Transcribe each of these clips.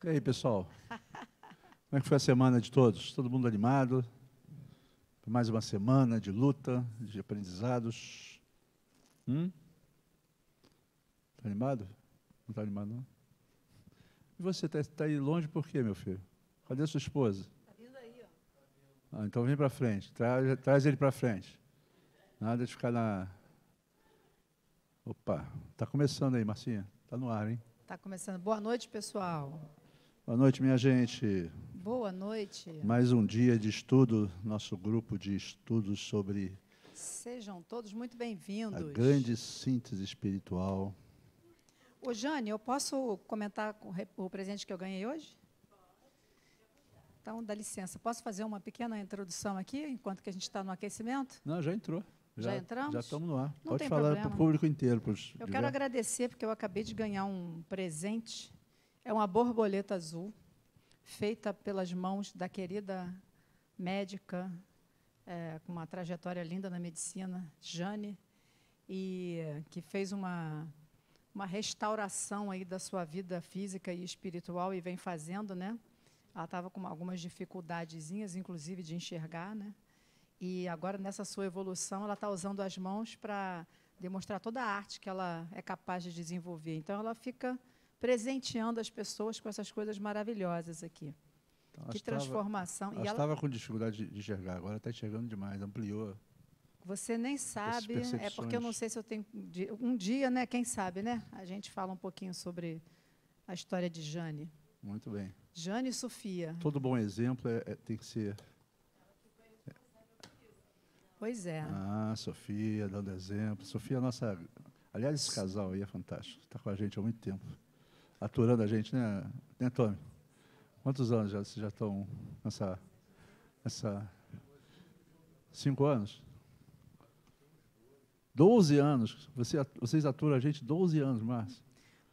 E aí, pessoal? Como é que foi a semana de todos? Todo mundo animado? Foi mais uma semana de luta, de aprendizados. Está animado? Não está animado, não? E você está aí longe por quê, meu filho? Cadê a sua esposa? Está vindo aí, ó. Então vem para frente. Traz ele para frente. Nada de ficar na... Opa, está começando aí, Marcinha. Está no ar, hein? Está começando. Boa noite, pessoal. Boa noite, minha gente. Boa noite. Mais um dia de estudo, nosso grupo de estudos sobre Sejam todos muito a bem-vindos. grande síntese espiritual. Ô, Jane, eu posso comentar com o presente que eu ganhei hoje? Então, dá licença. Posso fazer uma pequena introdução aqui, enquanto que a gente está no aquecimento? Não, já entrou. Já entramos? Já estamos no ar. Não Pode tem falar problema. para o público inteiro. Eu quero agradecer, porque eu acabei de ganhar um presente. É uma borboleta azul, feita pelas mãos da querida médica, com uma trajetória linda na medicina, Jane, e que fez uma restauração aí da sua vida física e espiritual e vem fazendo, né? Ela estava com algumas dificuldadezinhas, inclusive de enxergar, né? E agora, nessa sua evolução, ela está usando as mãos para demonstrar toda a arte que ela é capaz de desenvolver. Então, ela fica presenteando as pessoas com essas coisas maravilhosas aqui. Então, Que transformação. Ela estava com dificuldade de enxergar, agora está enxergando demais, ampliou. Você nem sabe, é percepções. porque eu não sei se eu tenho... Um dia, né, quem sabe, né? A gente fala um pouquinho sobre a história de Jane. Muito bem. Jane e Sofia. Todo bom exemplo tem que ser... Pois é. Ah, Sofia, dando exemplo. Sofia, nossa... Aliás, esse casal aí é fantástico. Está com a gente há muito tempo. Aturando a gente, né, Tony? Quantos anos vocês já estão nessa 5 anos? 12 anos. Vocês aturam a gente 12 anos, Márcio.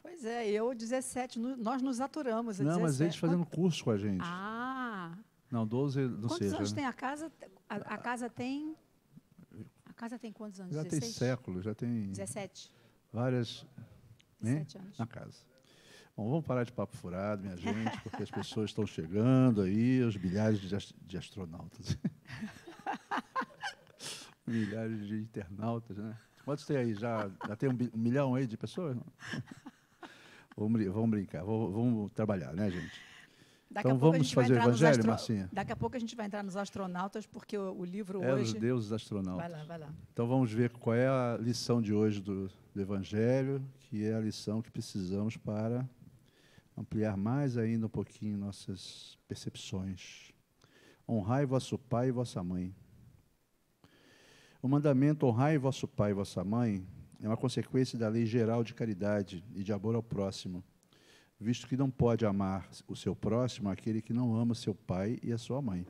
Pois é, eu 17. Nós nos aturamos. Não, 17. mas eles fazendo curso com a gente. Ah! Não, 12 não Quantos seja. anos tem a casa? A casa tem... A casa tem quantos anos? Já 16? tem séculos, já tem 17. Várias... 17 anos. Na casa. Bom, vamos parar de papo furado, minha gente, porque as pessoas estão chegando aí, os milhares de astronautas. Milhares de internautas, né? Quantos tem aí? Já tem 1 milhão aí de pessoas? Vamos brincar, vamos trabalhar, né, gente? Então vamos fazer o evangelho, Marcinha? Daqui a pouco a gente vai entrar nos astronautas, porque o livro Os hoje... deuses astronautas. Vai lá. Então vamos ver qual é a lição de hoje do evangelho, que é a lição que precisamos para ampliar mais ainda um pouquinho nossas percepções. Honrai vosso pai e vossa mãe. O mandamento honrai vosso pai e vossa mãe é uma consequência da lei geral de caridade e de amor ao próximo, visto que não pode amar o seu próximo aquele que não ama seu pai e a sua mãe.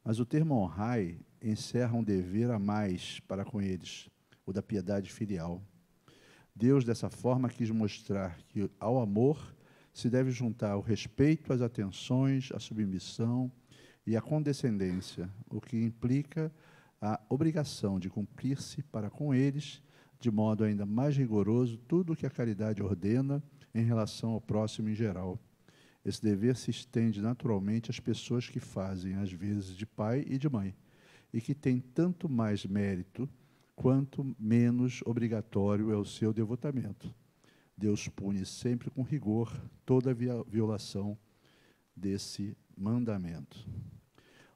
Mas o termo honrai encerra um dever a mais para com eles, o da piedade filial. Deus, dessa forma, quis mostrar que ao amor se deve juntar o respeito, as atenções, a submissão e a condescendência, o que implica a obrigação de cumprir-se para com eles, de modo ainda mais rigoroso, tudo o que a caridade ordena em relação ao próximo em geral. Esse dever se estende naturalmente às pessoas que fazem, às vezes, de pai e de mãe, e que têm tanto mais mérito quanto menos obrigatório é o seu devotamento. Deus pune sempre com rigor toda violação desse mandamento.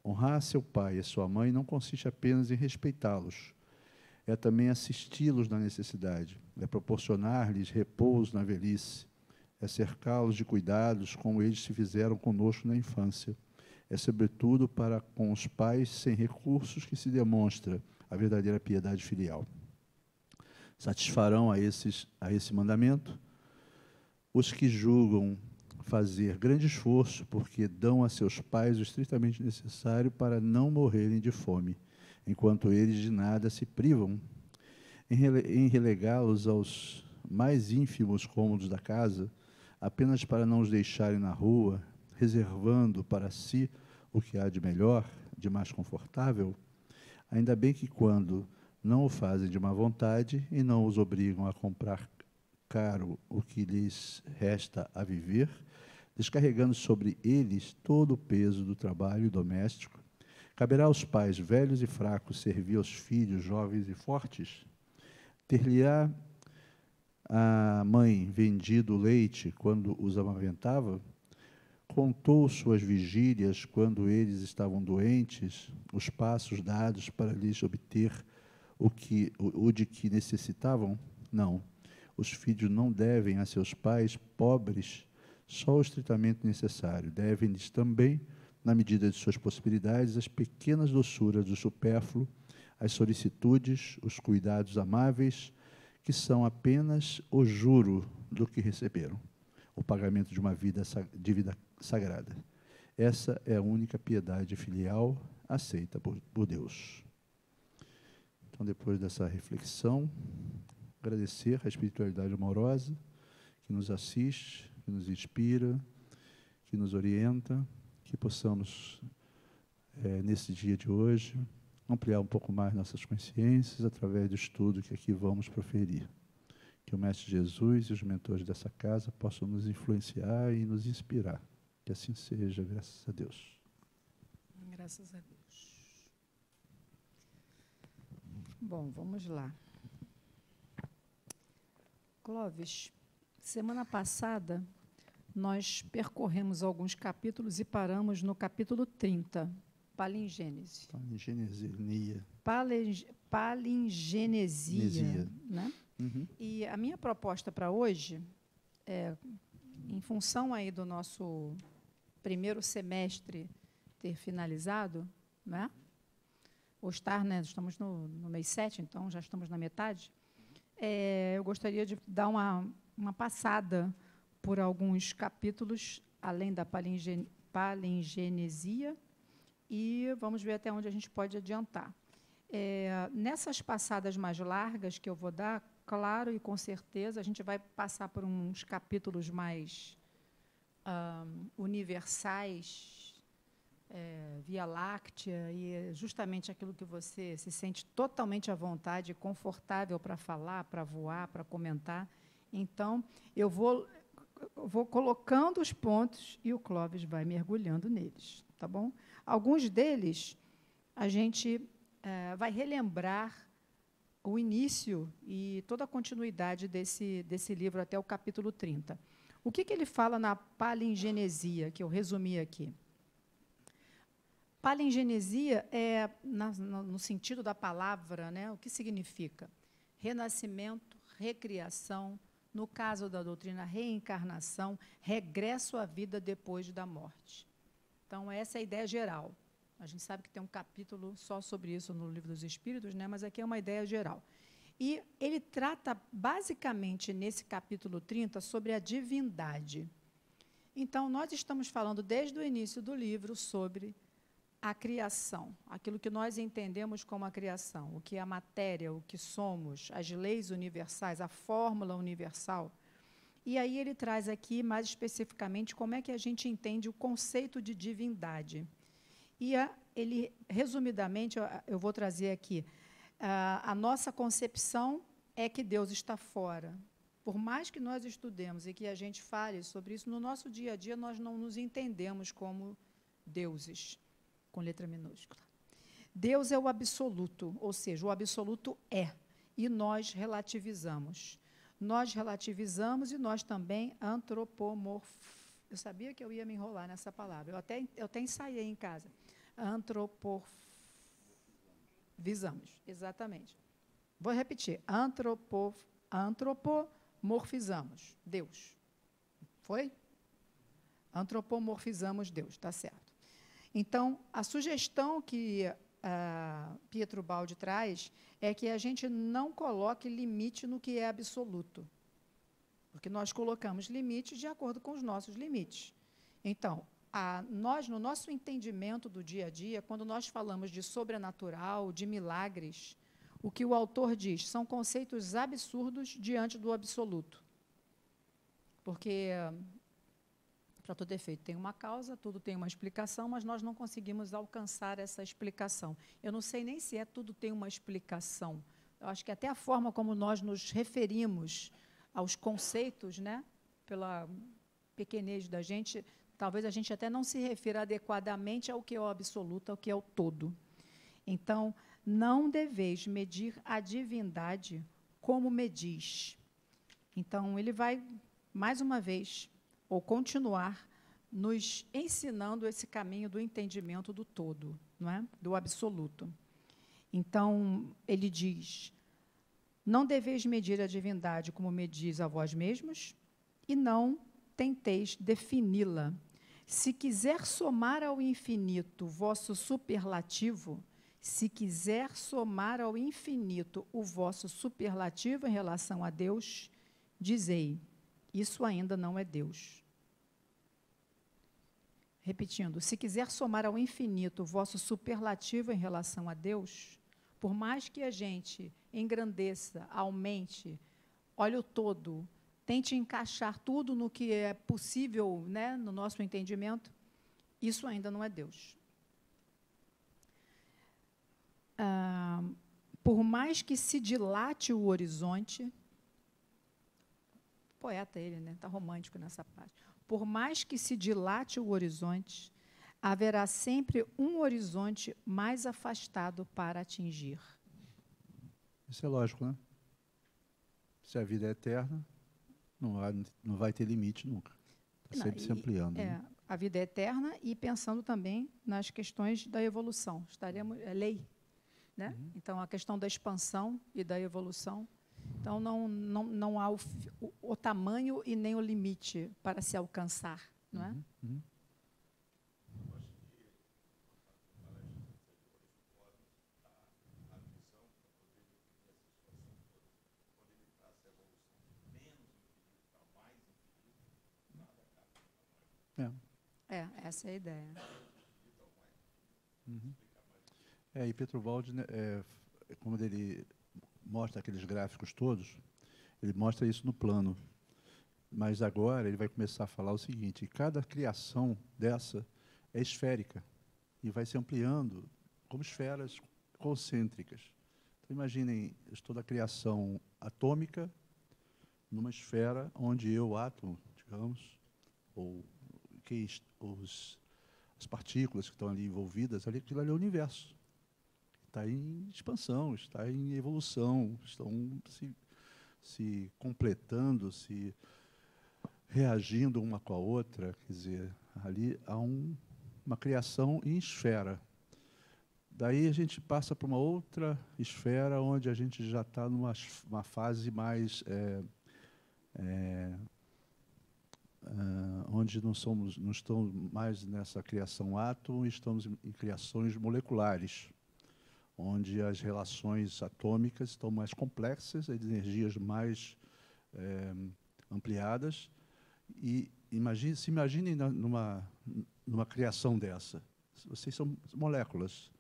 Honrar seu pai e sua mãe não consiste apenas em respeitá-los, é também assisti-los na necessidade, é proporcionar-lhes repouso na velhice, é cercá-los de cuidados como eles se fizeram conosco na infância, é sobretudo para com os pais sem recursos que se demonstra a verdadeira piedade filial. Satisfarão a esse mandamento os que julgam fazer grande esforço porque dão a seus pais o estritamente necessário para não morrerem de fome, enquanto eles de nada se privam. Em relegá-los aos mais ínfimos cômodos da casa, apenas para não os deixarem na rua, reservando para si o que há de melhor, de mais confortável, ainda bem que quando não o fazem de má vontade e não os obrigam a comprar caro o que lhes resta a viver, descarregando sobre eles todo o peso do trabalho doméstico? Caberá aos pais velhos e fracos servir aos filhos jovens e fortes? Ter-lhe-á a mãe vendido o leite quando os amamentava? Contou suas vigílias quando eles estavam doentes, os passos dados para lhes obter o de que necessitavam? Não. Os filhos não devem a seus pais pobres só o estritamente necessário. Devem-lhes também, na medida de suas possibilidades, as pequenas doçuras do supérfluo, as solicitudes, os cuidados amáveis, que são apenas o juro do que receberam, o pagamento de uma vida sagrada. Essa é a única piedade filial aceita por Deus. Então, depois dessa reflexão, agradecer a espiritualidade amorosa que nos assiste, que nos inspira, que nos orienta, que possamos, nesse dia de hoje, ampliar um pouco mais nossas consciências através do estudo que aqui vamos proferir. Que o Mestre Jesus e os mentores dessa casa possam nos influenciar e nos inspirar. Que assim seja, graças a Deus. Graças a Deus. Bom, vamos lá. Clóvis, semana passada nós percorremos alguns capítulos e paramos no capítulo 30, Palingênese. Palingenesia, né? Uhum. E a minha proposta para hoje, em função aí do nosso primeiro semestre ter finalizado, né? Ou estar, né? Estamos no mês 7, então já estamos na metade. Eu gostaria de dar uma passada por alguns capítulos, além da palingenesia, e vamos ver até onde a gente pode adiantar. Nessas passadas mais largas que eu vou dar, claro e com certeza, a gente vai passar por uns capítulos mais universais, Via Láctea, e justamente aquilo que você se sente totalmente à vontade, confortável para falar, para voar, para comentar. Então, eu vou colocando os pontos e o Clóvis vai mergulhando neles, tá bom? Alguns deles, a gente vai relembrar o início e toda a continuidade desse livro até o capítulo 30. O que ele fala na palingenesia, que eu resumi aqui? Palingenesia no sentido da palavra, né, o que significa? Renascimento, recriação, no caso da doutrina, reencarnação, regresso à vida depois da morte. Então, essa é a ideia geral. A gente sabe que tem um capítulo só sobre isso no Livro dos Espíritos, né, mas aqui é uma ideia geral. E ele trata, basicamente, nesse capítulo 30, sobre a divindade. Então, nós estamos falando, desde o início do livro, sobre a criação, aquilo que nós entendemos como a criação, o que é a matéria, o que somos, as leis universais, a fórmula universal. E aí ele traz aqui, mais especificamente, como é que a gente entende o conceito de divindade. E ele, resumidamente, eu vou trazer aqui, a nossa concepção é que Deus está fora. Por mais que nós estudemos e que a gente fale sobre isso, no nosso dia a dia nós não nos entendemos como deuses, com letra minúscula. Deus é o absoluto, ou seja, o absoluto é, e nós relativizamos. Nós relativizamos e nós também antropomorfizamos. Eu sabia que eu ia me enrolar nessa palavra, eu até ensaiei em casa. Antropomorfizamos, exatamente. Vou repetir, antropomorfizamos Deus. Foi? Antropomorfizamos Deus, está certo. Então, a sugestão que Pietro Baldi traz é que a gente não coloque limite no que é absoluto, porque nós colocamos limites de acordo com os nossos limites. Então, nós, no nosso entendimento do dia a dia, quando nós falamos de sobrenatural, de milagres, o que o autor diz são conceitos absurdos diante do absoluto. Porque para todo efeito tem uma causa, tudo tem uma explicação, mas nós não conseguimos alcançar essa explicação. Eu não sei nem se tudo tem uma explicação. Eu acho que até a forma como nós nos referimos aos conceitos, né, pequenez da gente, talvez a gente até não se refira adequadamente ao que é o absoluto, ao que é o todo. Então, não deveis medir a divindade como medis. Então, ele vai, mais uma vez, ou continuar, nos ensinando esse caminho do entendimento do todo, não é? Do absoluto. Então, ele diz, não deveis medir a divindade como medis a vós mesmos, e não tenteis defini-la. Se quiser somar ao infinito vosso superlativo, se quiser somar ao infinito o vosso superlativo em relação a Deus, dizei, isso ainda não é Deus. Repetindo, se quiser somar ao infinito o vosso superlativo em relação a Deus, por mais que a gente engrandeça, aumente, olhe o todo, tente encaixar tudo no que é possível, né, no nosso entendimento, isso ainda não é Deus. Por mais que se dilate o horizonte, poeta ele, né? Está romântico nessa parte. Por mais que se dilate o horizonte, haverá sempre um horizonte mais afastado para atingir. Isso é lógico, né? Se a vida é eterna, não vai ter limite nunca. Está sempre se ampliando. Né? A vida é eterna e pensando também nas questões da evolução. É lei. Né? Então, a questão da expansão e da evolução. Então, não há o tamanho e nem o limite para se alcançar. Não é? Essa é a ideia. E Petrovald, né, como ele mostra aqueles gráficos todos, ele mostra isso no plano. Mas agora ele vai começar a falar o seguinte, cada criação dessa é esférica e vai se ampliando como esferas concêntricas. Então, imaginem toda a criação atômica numa esfera onde eu, átomo, digamos, ou as partículas que estão ali envolvidas, aquilo ali é o universo. Está em expansão, está em evolução, estão se completando, se reagindo uma com a outra. Quer dizer, ali há uma criação em esfera. Daí a gente passa para uma outra esfera, onde a gente já está numa fase mais... onde não estamos mais nessa criação átomo, estamos em criações moleculares, onde as relações atômicas estão mais complexas, as energias mais ampliadas. E se imaginem numa criação dessa. Vocês são moléculas,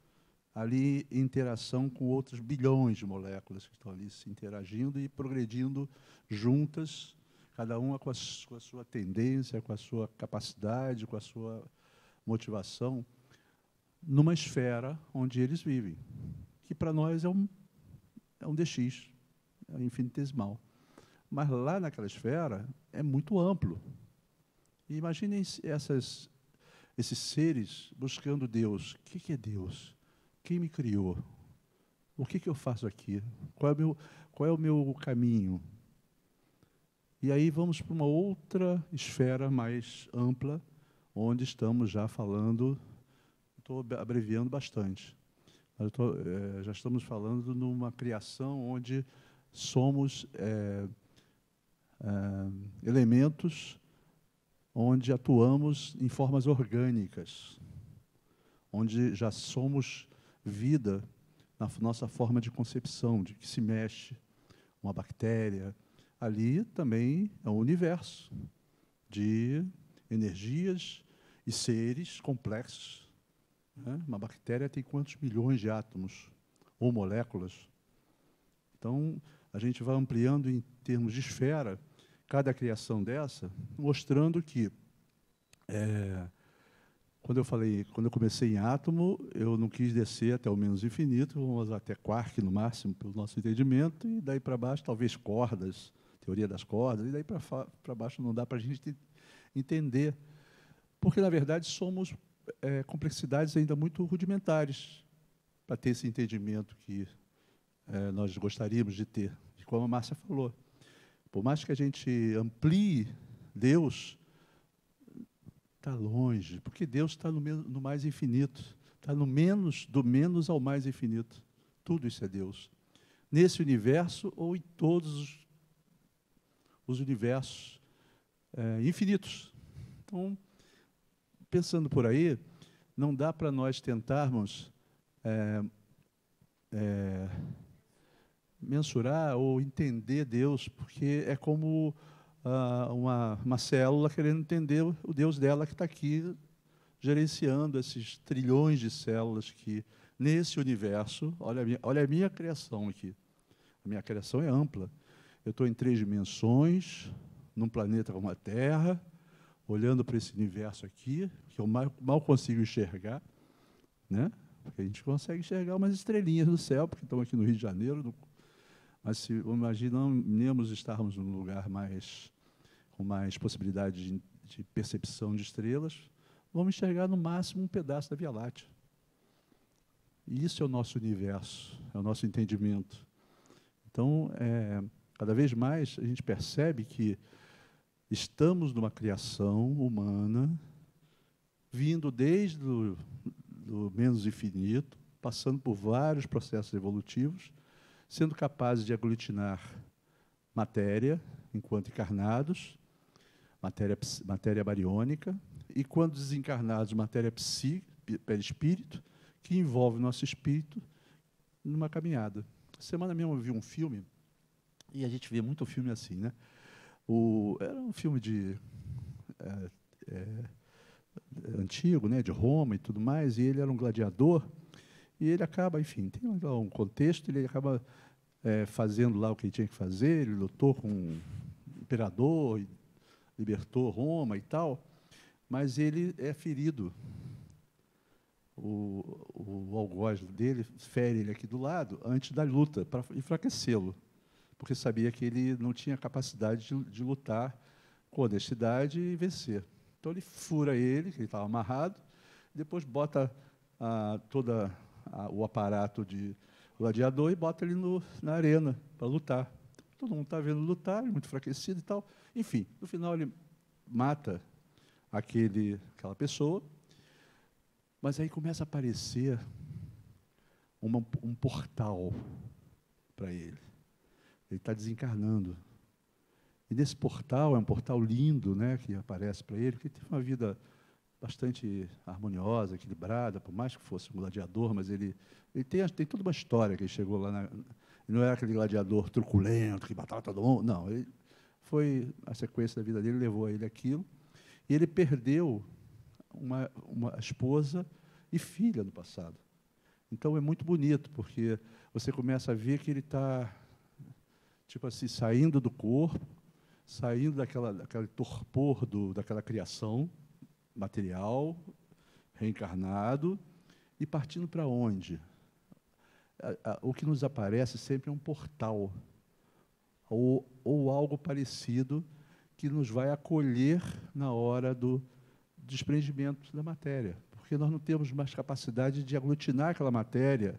ali em interação com outros bilhões de moléculas que estão ali se interagindo e progredindo juntas, cada uma com a sua tendência, com a sua capacidade, com a sua motivação, numa esfera onde eles vivem, que para nós é um DX, é infinitesimal. Mas lá naquela esfera é muito amplo. E imaginem esses seres buscando Deus. O que é Deus? Quem me criou? O que eu faço aqui? Qual é o meu caminho? E aí vamos para uma outra esfera mais ampla, onde estamos já falando, estou abreviando bastante, mas já estamos falando numa criação onde somos elementos onde atuamos em formas orgânicas, onde já somos vida na nossa forma de concepção, de que se mexe uma bactéria. Ali também é um universo de energias e seres complexos. Né? Uma bactéria tem quantos milhões de átomos ou moléculas? Então, a gente vai ampliando em termos de esfera cada criação dessa, mostrando que, quando eu comecei em átomo, eu não quis descer até o menos infinito, vamos até quark no máximo, pelo nosso entendimento, e daí para baixo, talvez cordas, teoria das cordas, e daí para baixo não dá para a gente entender. Porque, na verdade, somos complexidades ainda muito rudimentares para ter esse entendimento que nós gostaríamos de ter. E como a Márcia falou, por mais que a gente amplie Deus, está longe, porque Deus está no mais infinito, está no menos, do menos ao mais infinito. Tudo isso é Deus. Nesse universo ou em todos os universos infinitos. Então, pensando por aí, não dá para nós tentarmos mensurar ou entender Deus, porque é como uma célula querendo entender o Deus dela que está aqui gerenciando esses trilhões de células que, nesse universo, olha a minha criação aqui. A minha criação é ampla. Eu estou em 3 dimensões, num planeta como a Terra, olhando para esse universo aqui, que eu mal consigo enxergar, né? Porque a gente consegue enxergar umas estrelinhas no céu, porque estamos aqui no Rio de Janeiro, mas se imaginamos estarmos num lugar com mais possibilidade de percepção de estrelas, vamos enxergar no máximo um pedaço da Via Láctea. E isso é o nosso universo, é o nosso entendimento. Então, cada vez mais a gente percebe que estamos numa criação humana, vindo desde do menos infinito, passando por vários processos evolutivos, sendo capazes de aglutinar matéria, enquanto encarnados, matéria bariônica, e quando desencarnados, matéria perispírito, que envolve o nosso espírito numa caminhada. Semana mesmo eu vi um filme, e a gente vê muito filme assim, né? Era um filme antigo, né, de Roma e tudo mais, e ele era um gladiador, e ele acaba, enfim, tem um contexto, ele acaba fazendo lá o que ele tinha que fazer, ele lutou com um imperador, libertou Roma e tal, mas ele é ferido. O algoz dele fere ele aqui do lado antes da luta, para enfraquecê-lo, porque sabia que ele não tinha capacidade de lutar com honestidade e vencer. Então ele fura ele, que ele estava amarrado, depois bota todo o aparato de gladiador e bota ele na arena para lutar. Todo mundo está vendo lutar, ele é muito enfraquecido e tal. Enfim, no final ele mata aquela pessoa, mas aí começa a aparecer um portal para ele. Ele está desencarnando. E nesse portal, é um portal lindo, né, que aparece para ele, que teve uma vida bastante harmoniosa, equilibrada, por mais que fosse um gladiador, mas ele tem toda uma história que ele chegou lá. Ele não era aquele gladiador truculento, que matava todo mundo. Não, a sequência da vida dele levou a ele aquilo. E ele perdeu uma esposa e filha no passado. Então é muito bonito, porque você começa a ver que ele está, tipo assim, saindo do corpo, saindo daquele torpor daquela criação material, reencarnado, e partindo para onde? O que nos aparece sempre é um portal, ou algo parecido, que nos vai acolher na hora do desprendimento da matéria, porque nós não temos mais capacidade de aglutinar aquela matéria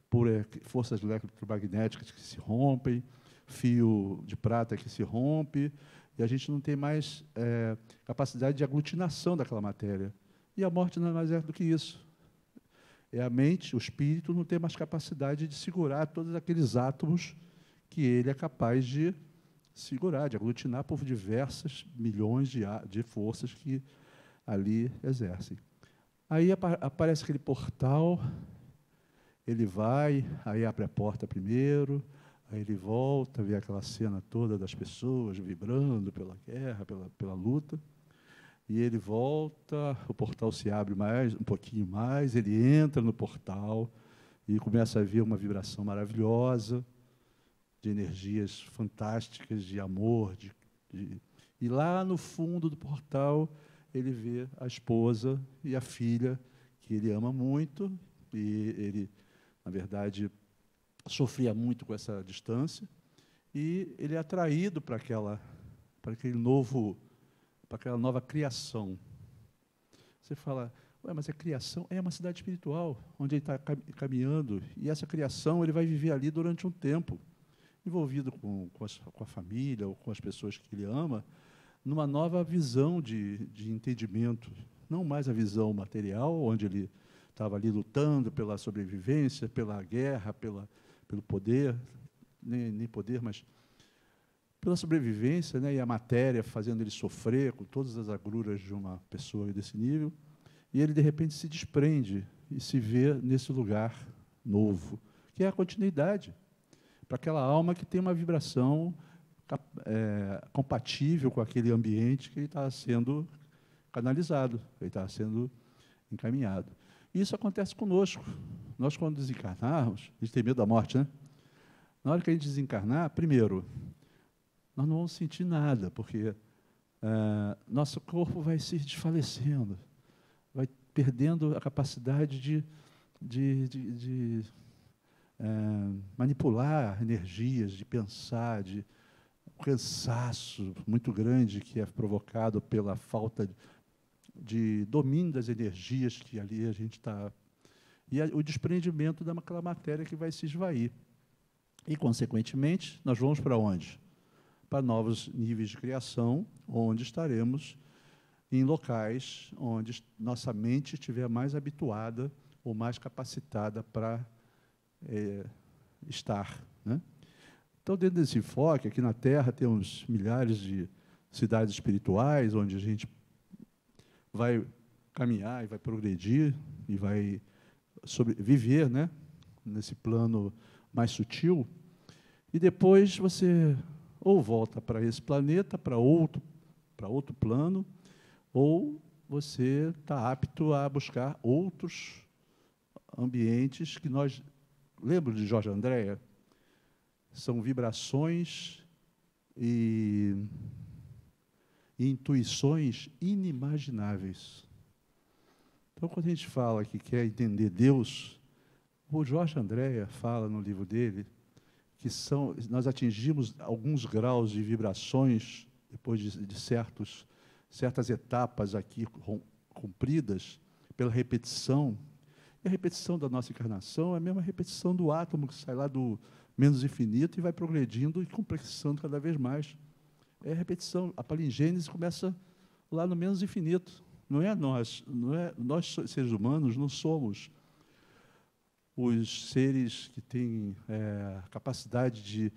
por forças eletromagnéticas que se rompem, fio de prata que se rompe, e a gente não tem mais capacidade de aglutinação daquela matéria. E a morte não é mais do que isso. É a mente, o espírito, não tem mais capacidade de segurar todos aqueles átomos que ele é capaz de segurar, de aglutinar por diversas milhões de forças que ali exercem. Aí aparece aquele portal, ele vai, aí abre a porta primeiro, aí ele volta, vê aquela cena toda das pessoas vibrando pela guerra, pela luta, e ele volta, o portal se abre um pouquinho mais, ele entra no portal e começa a ver uma vibração maravilhosa, de energias fantásticas, de amor, e lá no fundo do portal ele vê a esposa e a filha, que ele ama muito, e ele, na verdade, sofria muito com essa distância, e ele é atraído para aquele novo para aquela nova criação. Você fala, ué, mas a criação é uma cidade espiritual, onde ele está caminhando, e essa criação ele vai viver ali durante um tempo, envolvido com a família ou com as pessoas que ele ama, numa nova visão de entendimento, não mais a visão material, onde ele estava ali lutando pela sobrevivência, pela guerra, pelo poder, nem poder, mas pela sobrevivência, né, e a matéria fazendo ele sofrer com todas as agruras de uma pessoa desse nível, e ele, de repente, se desprende e se vê nesse lugar novo, que é a continuidade, para aquela alma que tem uma vibração compatível com aquele ambiente que ele está sendo canalizado, ele está sendo encaminhado. E isso acontece conosco. Nós, quando desencarnarmos, a gente tem medo da morte, né? Na hora que a gente desencarnar, primeiro, nós não vamos sentir nada, porque nosso corpo vai se desfalecendo, vai perdendo a capacidade de manipular energias, de pensar, de cansaço muito grande que é provocado pela falta de domínio das energias que ali a gente está... E o desprendimento daquela matéria que vai se esvair. E, consequentemente, nós vamos para onde? Para novos níveis de criação, onde estaremos em locais onde nossa mente estiver mais habituada ou mais capacitada para estar, né? Então, dentro desse enfoque, aqui na Terra temos milhares de cidades espirituais, onde a gente vai caminhar e vai progredir e vai viver, né, nesse plano mais sutil. E depois você ou volta para esse planeta, para outro plano, ou você está apto a buscar outros ambientes que nós... Lembra de Jorge Andréa? São vibrações e intuições inimagináveis. Então, quando a gente fala que quer entender Deus, o Jorge Andréa fala no livro dele que nós atingimos alguns graus de vibrações, depois de certas etapas aqui cumpridas, pela repetição. E a repetição da nossa encarnação é a mesma repetição do átomo que sai lá do menos infinito e vai progredindo e complexando cada vez mais. É a repetição. A palingênese começa lá no menos infinito. Nós seres humanos não somos os seres que têm a capacidade de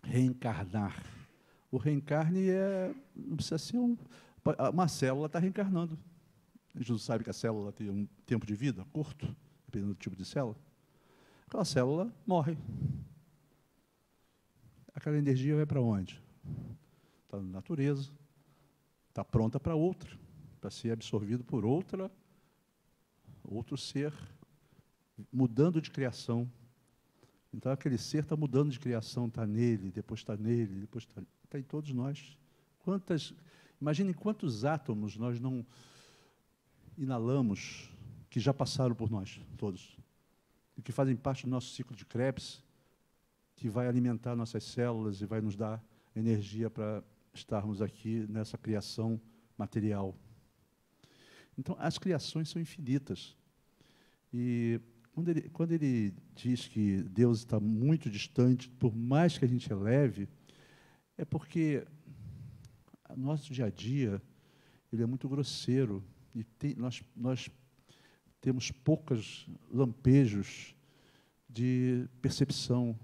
reencarnar. O reencarne não precisa ser uma célula está reencarnando. A gente não sabe que a célula tem um tempo de vida curto, dependendo do tipo de célula. Aquela célula morre. Aquela energia vai para onde? Está na natureza, está pronta para outra, para ser absorvido por outro ser, mudando de criação. Então, aquele ser está mudando de criação, está nele, depois está em todos nós. Imaginem quantos átomos nós não inalamos, que já passaram por nós, todos, e que fazem parte do nosso ciclo de Krebs, que vai alimentar nossas células e vai nos dar energia para estarmos aqui nessa criação material. Então, as criações são infinitas. E quando ele diz que Deus está muito distante, por mais que a gente eleve, é porque o nosso dia a dia ele é muito grosseiro e nós temos poucos lampejos de percepção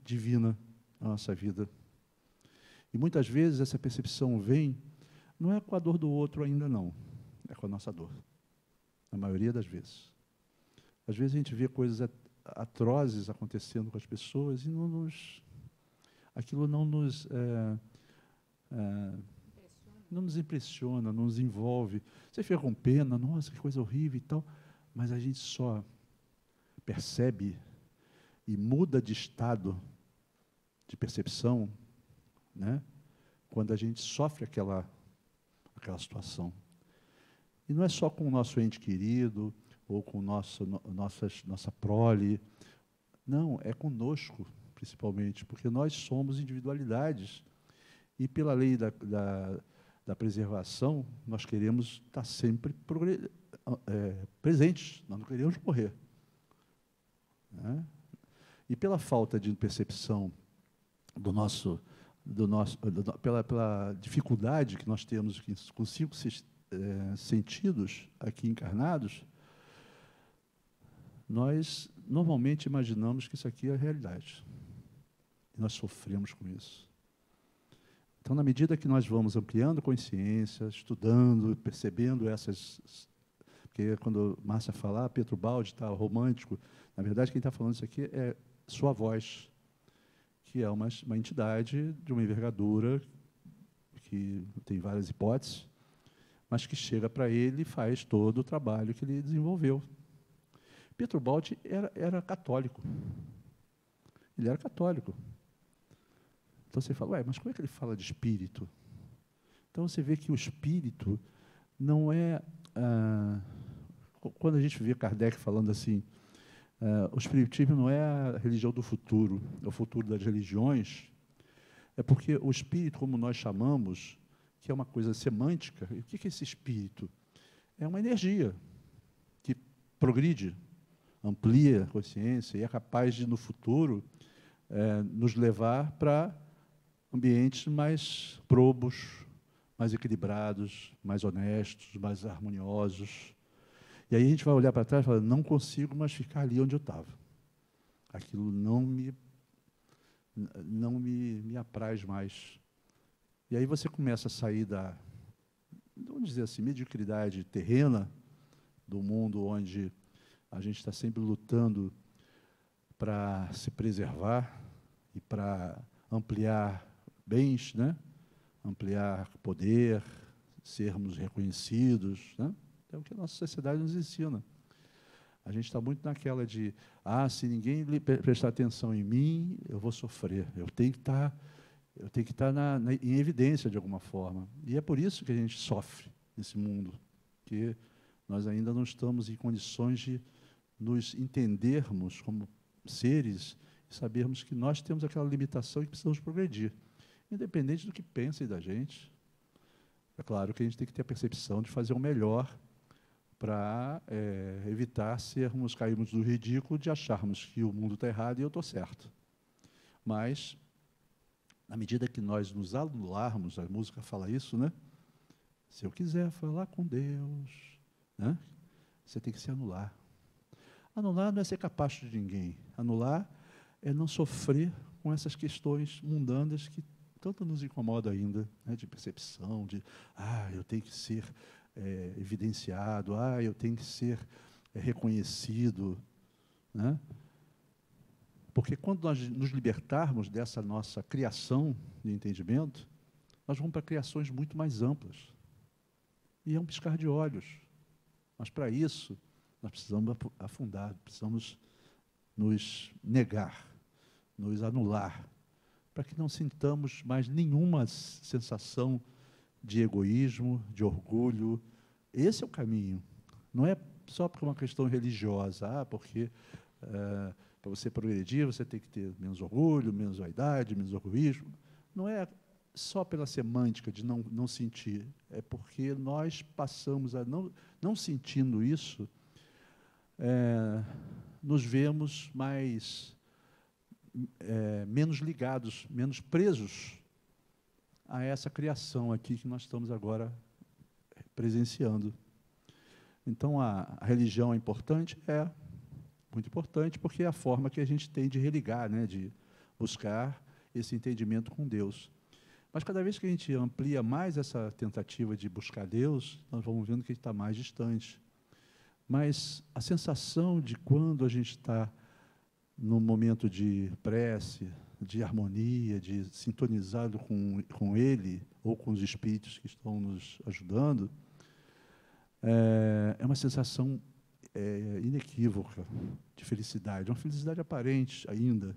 divina na nossa vida. E muitas vezes essa percepção vem, não é com a dor do outro ainda não, é com a nossa dor, na maioria das vezes. Às vezes a gente vê coisas atrozes acontecendo com as pessoas e aquilo não nos impressiona, não nos envolve. Você fica com pena, nossa, que coisa horrível e tal, mas a gente só percebe e muda de estado de percepção, né, quando a gente sofre aquela situação. E não é só com o nosso ente querido, ou com nossa prole, não, é conosco, principalmente, porque nós somos individualidades e, pela lei da preservação, nós queremos estar sempre presentes, nós não queremos morrer. Né? E pela falta de percepção pela dificuldade que nós temos com 5 sentidos aqui encarnados, nós normalmente imaginamos que isso aqui é a realidade. E nós sofremos com isso. Então, na medida que nós vamos ampliando a consciência, estudando, percebendo essas... Porque quando Márcia falar, Pedro Baldi está romântico, na verdade, quem está falando isso aqui é sua voz, que é uma entidade de uma envergadura, que tem várias hipóteses, mas que chega para ele e faz todo o trabalho que ele desenvolveu. Pedro Baldi era católico. Ele era católico. Então você fala, mas como é que ele fala de espírito? Então você vê que o espírito não é... quando a gente vê Kardec falando assim, o espiritismo não é a religião do futuro, é o futuro das religiões, é porque o espírito, como nós chamamos, que é uma coisa semântica, e o que é esse espírito? É uma energia que progride, amplia a consciência e é capaz de, no futuro, nos levar para ambientes mais probos, mais equilibrados, mais honestos, mais harmoniosos. E aí a gente vai olhar para trás e falar, não consigo mais ficar ali onde eu estava. Aquilo não me apraz mais. E aí você começa a sair vamos dizer assim, mediocridade terrena, do mundo onde a gente está sempre lutando para se preservar e para ampliar bens, né? Ampliar poder, sermos reconhecidos, né? É o que a nossa sociedade nos ensina. A gente está muito naquela de, se ninguém prestar atenção em mim, eu vou sofrer. Eu tenho que estar em evidência de alguma forma. E é por isso que a gente sofre nesse mundo, porque nós ainda não estamos em condições de nos entendermos como seres e sabermos que nós temos aquela limitação e que precisamos progredir, independente do que pensem da gente. É claro que a gente tem que ter a percepção de fazer o melhor para evitar cairmos no ridículo de acharmos que o mundo está errado e eu estou certo. Mas, na medida que nós nos anularmos, a música fala isso, né? Se eu quiser falar com Deus, né? Você tem que se anular. Anular não é ser capacho de ninguém. Anular é não sofrer com essas questões mundanas que tanto nos incomodam ainda, né? De percepção, de, eu tenho que ser evidenciado, eu tenho que ser reconhecido, né? Porque quando nós nos libertarmos dessa nossa criação de entendimento, nós vamos para criações muito mais amplas. E é um piscar de olhos. Mas, para isso, nós precisamos afundar, precisamos nos negar, nos anular, para que não sintamos mais nenhuma sensação de egoísmo, de orgulho. Esse é o caminho. Não é só por uma questão religiosa, porque para você progredir, você tem que ter menos orgulho, menos vaidade, menos egoísmo. Não é só pela semântica de não sentir, é porque nós passamos a, não sentindo isso, nos vemos menos ligados, menos presos a essa criação aqui que nós estamos agora presenciando. Então, a religião é importante? É muito importante, porque é a forma que a gente tem de religar, né, de buscar esse entendimento com Deus. Mas, cada vez que a gente amplia mais essa tentativa de buscar Deus, nós vamos vendo que a gente está mais distante. Mas a sensação de quando a gente está num momento de prece, de harmonia, de sintonizado com Ele, ou com os espíritos que estão nos ajudando, é uma sensação inequívoca de felicidade. Uma felicidade aparente ainda,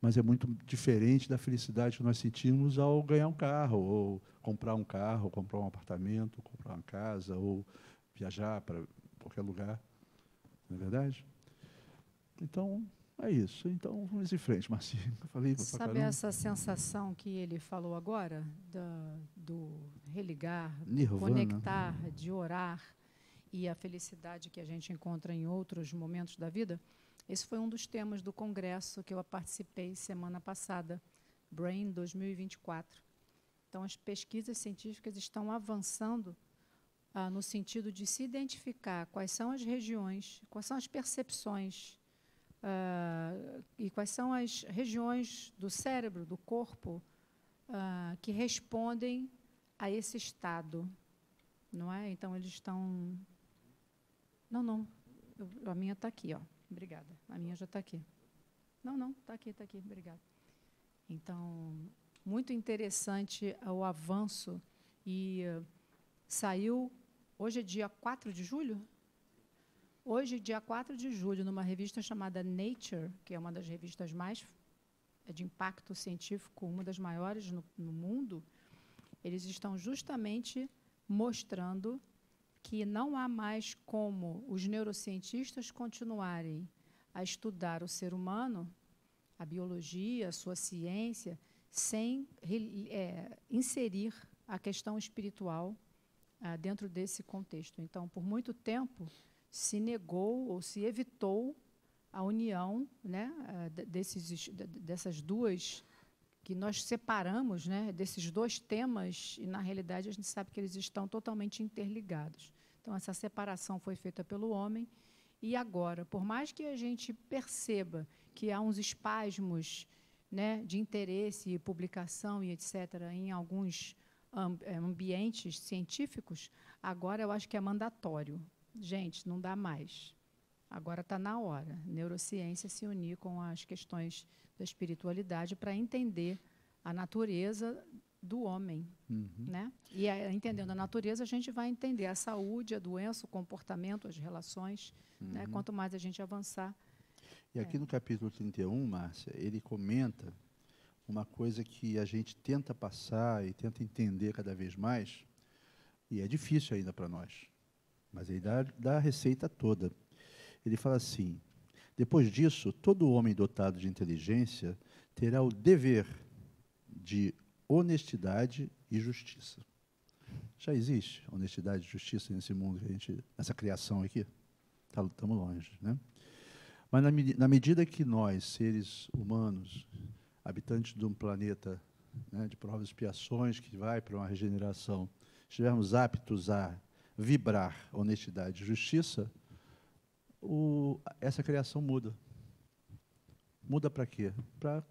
mas é muito diferente da felicidade que nós sentimos ao ganhar um carro, ou comprar um carro, ou comprar um apartamento, ou comprar uma casa, ou viajar para qualquer lugar. Não é verdade? Então, É isso. Então, vamos em frente, Marcinho. Eu falei pra Sabe caramba. essa sensação que ele falou agora, do religar, do Nirvana. conectar, de orar, e a felicidade que a gente encontra em outros momentos da vida? Esse foi um dos temas do congresso que eu participei semana passada, Brain 2024. Então, as pesquisas científicas estão avançando no sentido de se identificar quais são as regiões, quais são as percepções, e quais são as regiões do cérebro, do corpo, que respondem a esse estado, não é? Então, eles estão... Não, a minha está aqui, ó. Obrigada. A minha já está aqui. Não, está aqui, obrigada. Então, muito interessante o avanço, e saiu, hoje é dia 4 de julho? Hoje, dia 4 de julho, numa revista chamada Nature, que é uma das revistas mais de impacto científico, uma das maiores no mundo, eles estão justamente mostrando que não há mais como os neurocientistas continuarem a estudar o ser humano, a biologia, a sua ciência, sem inserir a questão espiritual dentro desse contexto. Então, por muito tempo, se negou ou se evitou a união, né, dessas duas, que nós separamos, né, desses dois temas, e, na realidade, a gente sabe que eles estão totalmente interligados. Então, essa separação foi feita pelo homem, e agora, por mais que a gente perceba que há uns espasmos, né, de interesse e publicação e etc., em alguns ambientes científicos, agora eu acho que é mandatório. Gente, não dá mais. Agora está na hora. Neurociência se unir com as questões da espiritualidade para entender a natureza do homem. Né? E entendendo a natureza, a gente vai entender a saúde, a doença, o comportamento, as relações. Né? Quanto mais a gente avançar. E aqui no capítulo 31, Márcia, ele comenta uma coisa que a gente tenta passar e tenta entender cada vez mais, e é difícil ainda para nós, mas ele dá a receita toda. Ele fala assim: depois disso, todo homem dotado de inteligência terá o dever de honestidade e justiça. Já existe honestidade e justiça nesse mundo, nessa criação aqui? Estamos longe, né? Mas, na medida que nós, seres humanos, habitantes de um planeta, né, de provas e expiações, que vai para uma regeneração, estivermos aptos a vibrar honestidade e justiça, essa criação muda. Muda para quê? Para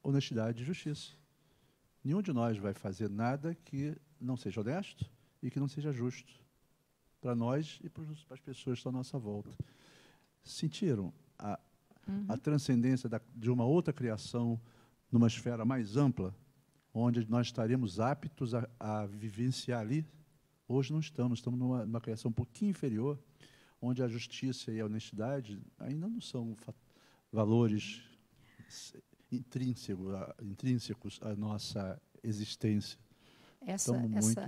honestidade e justiça. Nenhum de nós vai fazer nada que não seja honesto e que não seja justo para nós e para as pessoas que estão à nossa volta. Sentiram a transcendência de uma outra criação numa esfera mais ampla, onde nós estaremos aptos a vivenciar ali? Hoje não estamos numa criação um pouquinho inferior, onde a justiça e a honestidade ainda não são valores intrínsecos à nossa existência.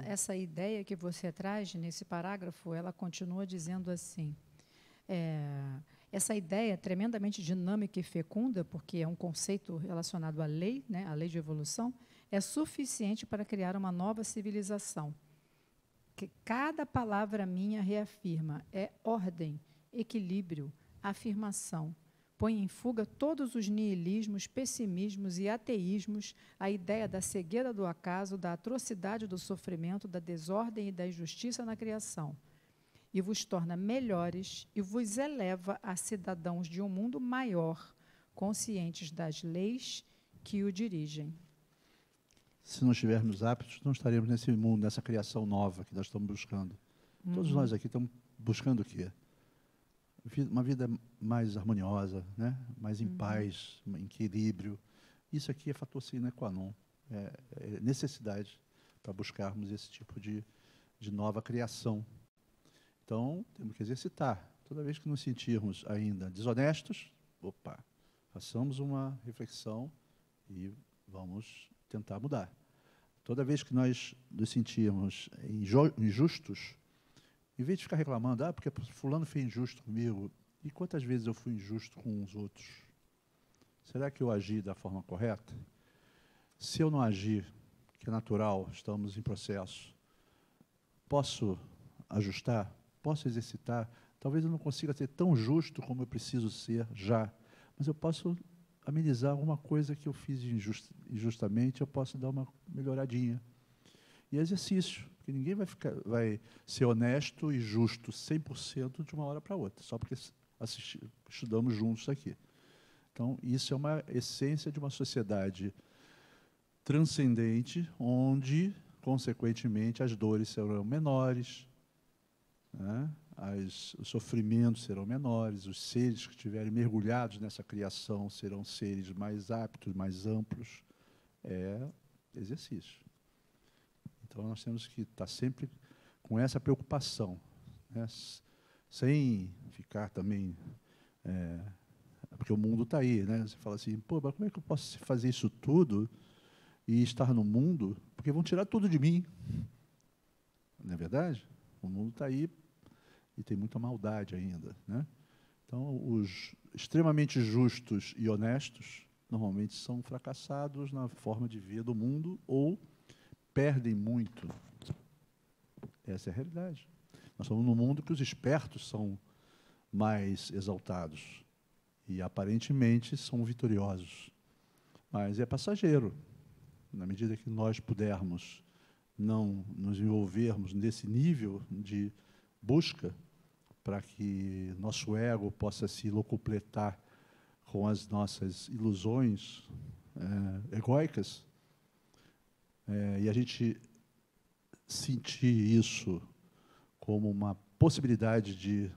Essa ideia que você traz nesse parágrafo, ela continua dizendo assim, essa ideia tremendamente dinâmica e fecunda, porque é um conceito relacionado à lei, né, à lei de evolução, é suficiente para criar uma nova civilização. Que cada palavra minha reafirma, é ordem, equilíbrio, afirmação. Põe em fuga todos os niilismos, pessimismos e ateísmos, a ideia da cegueira do acaso, da atrocidade do sofrimento, da desordem e da injustiça na criação. E vos torna melhores e vos eleva a cidadãos de um mundo maior, conscientes das leis que o dirigem. Se não estivermos aptos, não estaremos nesse mundo, nessa criação nova que nós estamos buscando. Todos nós aqui estamos buscando o quê? Uma vida mais harmoniosa, né? Mais em paz, em equilíbrio. Isso aqui é fator sine qua non. É necessidade para buscarmos esse tipo de nova criação. Então, temos que exercitar. Toda vez que nos sentirmos ainda desonestos, façamos uma reflexão e vamos tentar mudar. Toda vez que nós nos sentirmos injustos, em vez de ficar reclamando, porque fulano foi injusto comigo, e quantas vezes eu fui injusto com os outros? Será que eu agi da forma correta? Se eu não agir, que é natural, estamos em processo, posso ajustar? Posso exercitar? Talvez eu não consiga ser tão justo como eu preciso ser já, mas eu posso amenizar alguma coisa que eu fiz injustamente, eu posso dar uma melhoradinha. E exercício, porque ninguém vai ser honesto e justo 100% de uma hora para outra, só porque estudamos juntos aqui. Então, isso é uma essência de uma sociedade transcendente, onde, consequentemente, as dores serão menores, né? Os sofrimentos serão menores, os seres que estiverem mergulhados nessa criação serão seres mais aptos, mais amplos. É exercício. Então, nós temos que estar sempre com essa preocupação, né? Sem ficar também... porque o mundo está aí, né? Você fala assim, pô, mas como é que eu posso fazer isso tudo e estar no mundo? Porque vão tirar tudo de mim. Não é verdade? O mundo está aí e tem muita maldade ainda, né? Então, os extremamente justos e honestos normalmente são fracassados na forma de ver do mundo ou perdem muito. Essa é a realidade. Nós estamos num mundo que os espertos são mais exaltados e, aparentemente, são vitoriosos. Mas é passageiro. Na medida que nós pudermos não nos envolvermos nesse nível de busca para que nosso ego possa se locupletar com as nossas ilusões egóicas, e a gente sentir isso como uma possibilidade de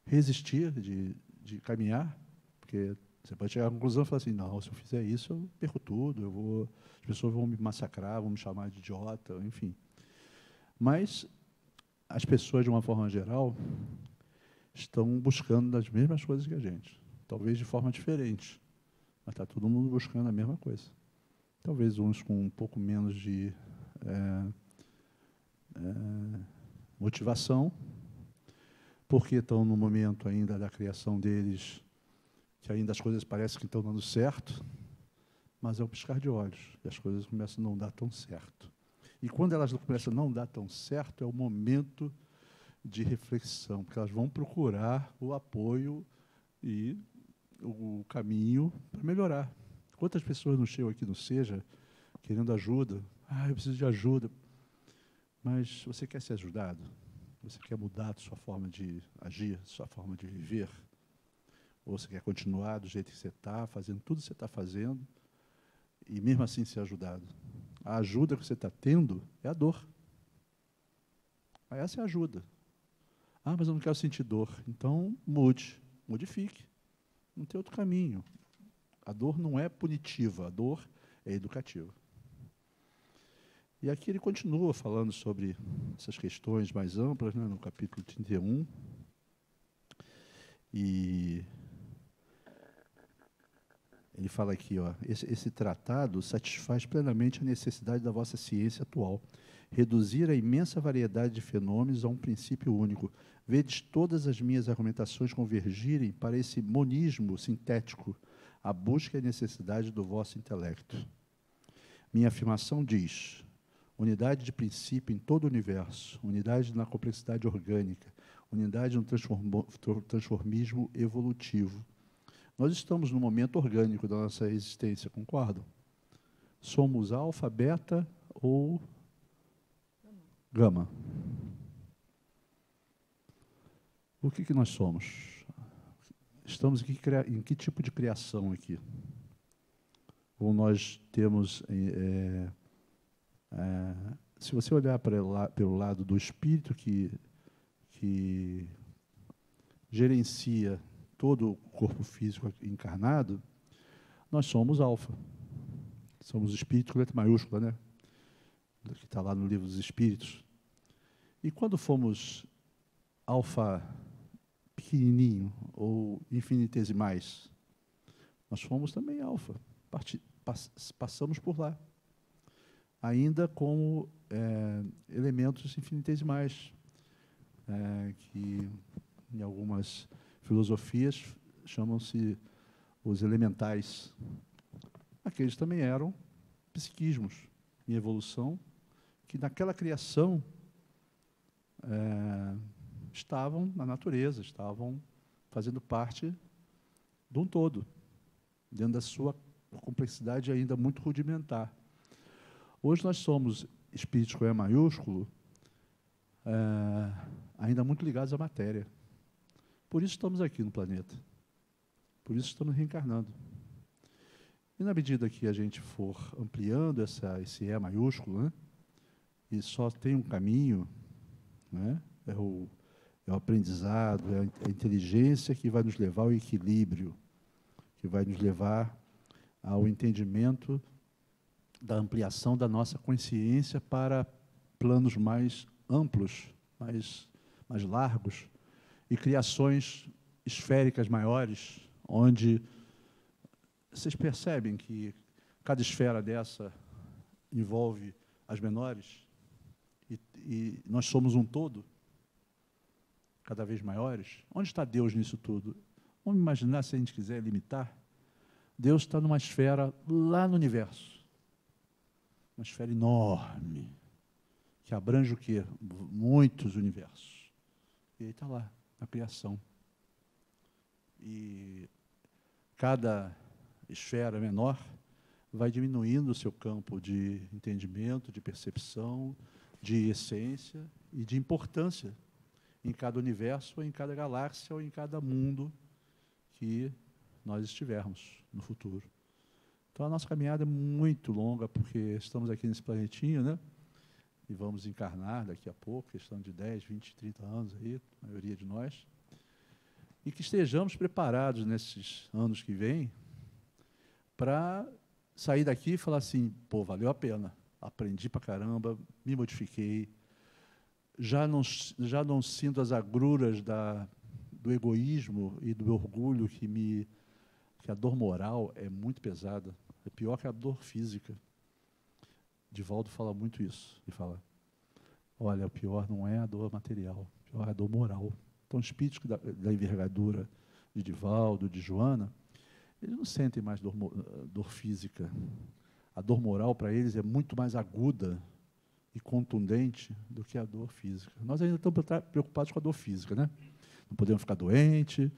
resistir, de caminhar, porque você pode chegar à conclusão e falar assim, não, se eu fizer isso, eu perco tudo, as pessoas vão me massacrar, vão me chamar de idiota, enfim. Mas as pessoas, de uma forma geral, estão buscando as mesmas coisas que a gente, talvez de forma diferente, mas está todo mundo buscando a mesma coisa. Talvez uns com um pouco menos de motivação, porque estão no momento ainda da criação deles, que ainda as coisas parecem que estão dando certo, mas é um piscar de olhos, e as coisas começam a não dar tão certo. E quando elas começam a não dar tão certo, é o momento de reflexão, porque elas vão procurar o apoio e o caminho para melhorar. Quantas pessoas não chegam aqui no Seja querendo ajuda? Ah, eu preciso de ajuda. Mas você quer ser ajudado? Você quer mudar a sua forma de agir, sua forma de viver? Ou você quer continuar do jeito que você está, fazendo tudo que você está fazendo, e mesmo assim ser ajudado? A ajuda que você está tendo é a dor. Essa é a ajuda. Ah, mas eu não quero sentir dor. Então, modifique. Não tem outro caminho. A dor não é punitiva, a dor é educativa. E aqui ele continua falando sobre essas questões mais amplas, né, no capítulo 31. E ele fala aqui, ó, esse tratado satisfaz plenamente a necessidade da vossa ciência atual. Reduzir a imensa variedade de fenômenos a um princípio único. Vedes todas as minhas argumentações convergirem para esse monismo sintético, a busca e a necessidade do vosso intelecto. Minha afirmação diz: unidade de princípio em todo o universo, unidade na complexidade orgânica, unidade no transformismo evolutivo. Nós estamos no momento orgânico da nossa existência, concordam? Somos alfa, beta ou gama? O que nós somos? Estamos em que tipo de criação aqui? Ou nós temos... se você olhar pelo lado do espírito que gerencia todo o corpo físico encarnado, nós somos alfa. Somos espírito com letra maiúscula, né? Que está lá no livro dos Espíritos. E quando fomos alfa pequenininho ou infinitesimais, nós fomos também alfa. Passamos por lá. Ainda como elementos infinitesimais, que em algumas filosofias chamam-se os elementais. Aqueles também eram psiquismos em evolução, que naquela criação estavam na natureza, estavam fazendo parte de um todo, dentro da sua complexidade ainda muito rudimentar. Hoje nós somos espíritos com E maiúsculo, ainda muito ligados à matéria. Por isso estamos aqui no planeta. Por isso estamos reencarnando. E na medida que a gente for ampliando esse E maiúsculo, né, e só tem um caminho, né, é o aprendizado, é a inteligência que vai nos levar ao equilíbrio, que vai nos levar ao entendimento da ampliação da nossa consciência para planos mais amplos, mais largos, e criações esféricas maiores, onde vocês percebem que cada esfera dessa envolve as menores, e nós somos um todo, cada vez maiores. Onde está Deus nisso tudo? Vamos imaginar, se a gente quiser limitar, Deus está numa esfera lá no universo, uma esfera enorme, que abrange o quê? Muitos universos. E ele está lá, na criação. E cada esfera menor vai diminuindo o seu campo de entendimento, de percepção, de essência e de importância em cada universo, ou em cada galáxia, ou em cada mundo que nós estivermos no futuro. Então, a nossa caminhada é muito longa, porque estamos aqui nesse planetinho, né? E vamos encarnar daqui a pouco, questão de 10, 20, 30 anos, aí, a maioria de nós. E que estejamos preparados nesses anos que vêm para sair daqui e falar assim, pô, valeu a pena, aprendi pra caramba, me modifiquei, já não sinto as agruras do egoísmo e do orgulho que a dor moral é muito pesada, é pior que a dor física. Divaldo fala muito isso, ele fala, olha, o pior não é a dor material, o pior é a dor moral. Então, os espíritos da envergadura de Divaldo, de Joana, eles não sentem mais dor física. A dor moral, para eles, é muito mais aguda e contundente do que a dor física. Nós ainda estamos preocupados com a dor física, né? Não podemos ficar doentes.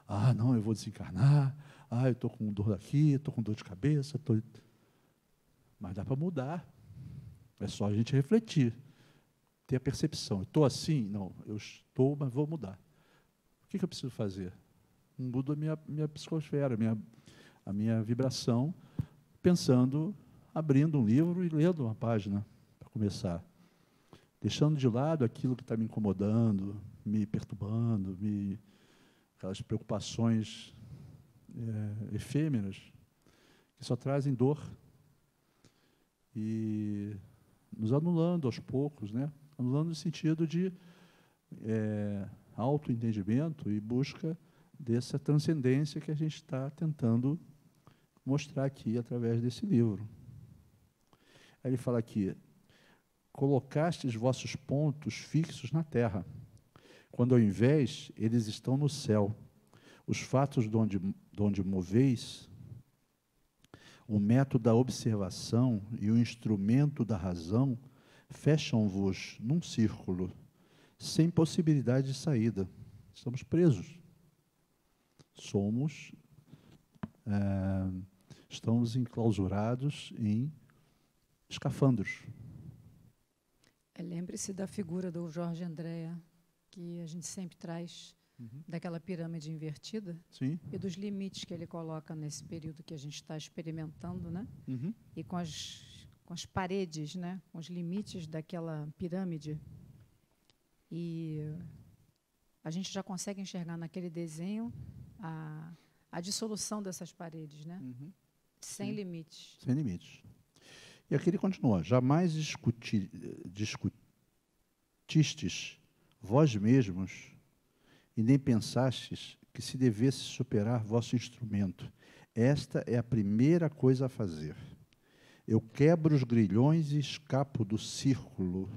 Ah, não, eu vou desencarnar. Ah, eu estou com dor daqui, estou com dor de cabeça. Mas dá para mudar. É só a gente refletir, ter a percepção. Estou assim? Não, eu estou, mas vou mudar. O que eu preciso fazer? Mudo a minha psicosfera, a minha vibração, pensando, abrindo um livro e lendo uma página, para começar. Deixando de lado aquilo que está me incomodando, me perturbando, aquelas preocupações efêmeras, que só trazem dor. E nos anulando aos poucos, né? Anulando no sentido de autoentendimento e busca dessa transcendência que a gente está tentando mostrar aqui através desse livro. Aí ele fala aqui, colocastes vossos pontos fixos na terra, quando ao invés eles estão no céu. Os fatos de onde moveis, o método da observação e o instrumento da razão fecham-vos num círculo, sem possibilidade de saída. Estamos presos. Estamos enclausurados em escafandros. Lembre-se da figura do Jorge Andréa, que a gente sempre traz, daquela pirâmide invertida. Sim. E dos limites que ele coloca nesse período que a gente está experimentando, né? E com as paredes, né? Com os limites daquela pirâmide. E a gente já consegue enxergar naquele desenho a dissolução dessas paredes, né? Sem Sim. limites. Sem limites. E aqui ele continua, jamais discutistes vós mesmos e nem pensastes que se devesse superar vosso instrumento. Esta é a primeira coisa a fazer. Eu quebro os grilhões e escapo do círculo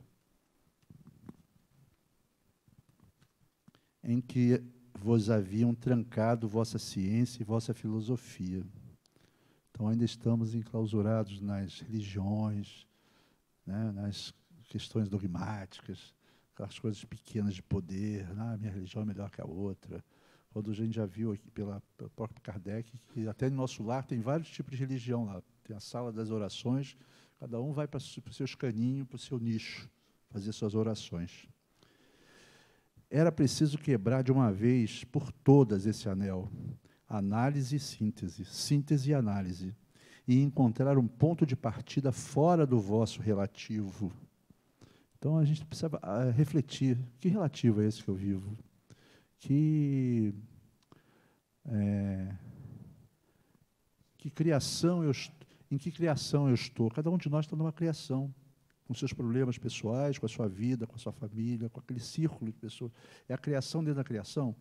em que vos haviam trancado vossa ciência e vossa filosofia. Então, ainda estamos enclausurados nas religiões, né, nas questões dogmáticas, aquelas coisas pequenas de poder. Minha religião é melhor que a outra. Quando a gente já viu aqui pelo próprio Kardec, que até no nosso lar tem vários tipos de religião lá. Tem a sala das orações, cada um vai para o seu escaninho, para o seu nicho, fazer suas orações. Era preciso quebrar de uma vez por todas esse anel. Análise e síntese, síntese e análise. E encontrar um ponto de partida fora do vosso relativo. Então, a gente precisa refletir. Que relativo é esse que eu vivo? Que criação em que criação eu estou? Cada um de nós está numa criação, com seus problemas pessoais, com a sua vida, com a sua família, com aquele círculo de pessoas. É a criação dentro da criação.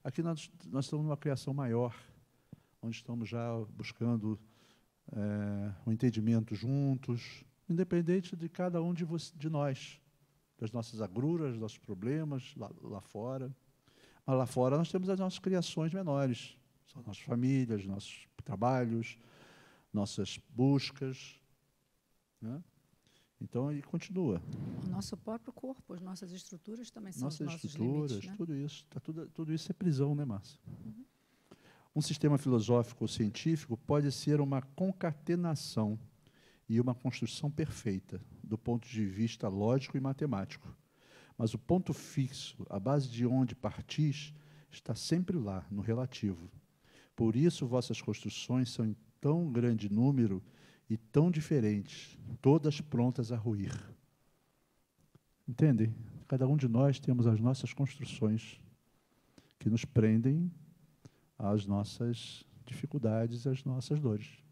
Aqui nós estamos numa criação maior, onde estamos já buscando um entendimento juntos, independente de cada um de nós, das nossas agruras, dos nossos problemas lá fora. Mas lá fora nós temos as nossas criações menores, são nossas famílias, nossos trabalhos, nossas buscas, né? Então, ele continua. O nosso próprio corpo, as nossas estruturas também são Nossas os nossos estruturas, limites, né? tudo isso é prisão, né, Márcia? Uhum. Um sistema filosófico ou científico pode ser uma concatenação e uma construção perfeita, do ponto de vista lógico e matemático. Mas o ponto fixo, a base de onde partis, está sempre lá, no relativo. Por isso, vossas construções são em tão grande número e tão diferentes, todas prontas a ruir. Entendem? Cada um de nós temos as nossas construções que nos prendem às nossas dificuldades, às nossas dores.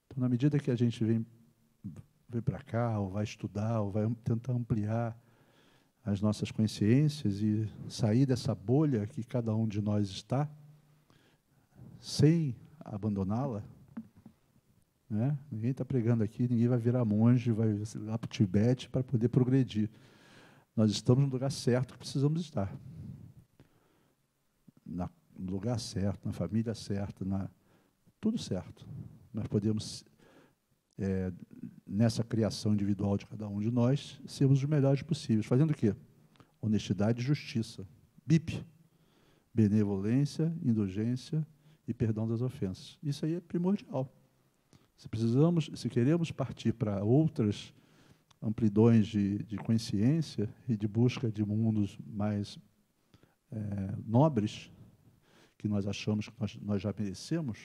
Então, na medida que a gente vem para cá, ou vai estudar, ou vai tentar ampliar as nossas consciências e sair dessa bolha que cada um de nós está, sem abandoná-la, né? Ninguém está pregando aqui, ninguém vai virar monge, vai lá para o Tibete para poder progredir. Nós estamos no lugar certo que precisamos estar. No lugar certo, na família certa, tudo certo. Nós podemos, nessa criação individual de cada um de nós, sermos os melhores possíveis. Fazendo o quê? Honestidade e justiça. BIP. Benevolência, indulgência e perdão das ofensas. Isso aí é primordial. Se queremos partir para outras amplidões de consciência e de busca de mundos mais nobres, que nós achamos que nós já merecemos,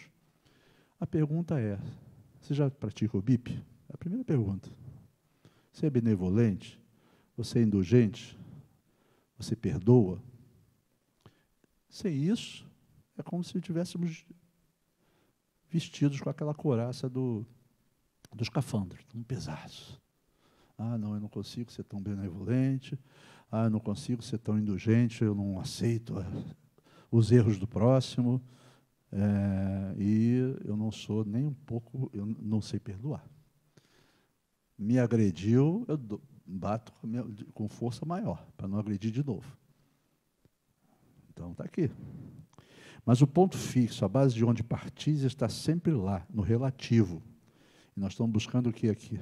a pergunta é, você já pratica o BIP? É a primeira pergunta. Você é benevolente? Você é indulgente? Você perdoa? Sem isso, é como se estivéssemos vestidos com aquela couraça do escafandro, tão pesados. Não, eu não consigo ser tão benevolente, eu não consigo ser tão indulgente, eu não aceito os erros do próximo, e eu não sou nem um pouco, eu não sei perdoar. Me agrediu, eu bato com força maior, para não agredir de novo. Então, está aqui. Mas o ponto fixo, a base de onde partis, está sempre lá, no relativo. E nós estamos buscando o que aqui?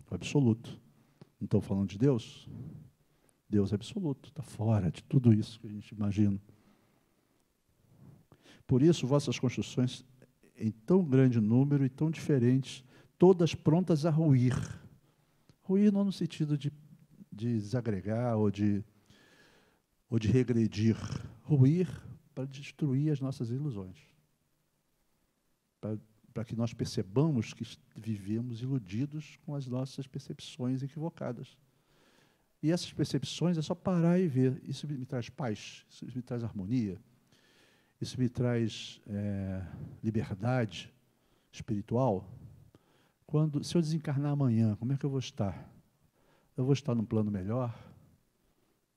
O absoluto. Não estamos falando de Deus? Deus é absoluto, está fora de tudo isso que a gente imagina. Por isso, vossas construções, em tão grande número e tão diferentes, todas prontas a ruir. Ruir não no sentido de desagregar ou de regredir. Ruir para destruir as nossas ilusões. Para que nós percebamos que vivemos iludidos com as nossas percepções equivocadas. E essas percepções é só parar e ver. Isso me traz paz, isso me traz harmonia, isso me traz liberdade espiritual. Se eu desencarnar amanhã, como é que eu vou estar? Eu vou estar num plano melhor?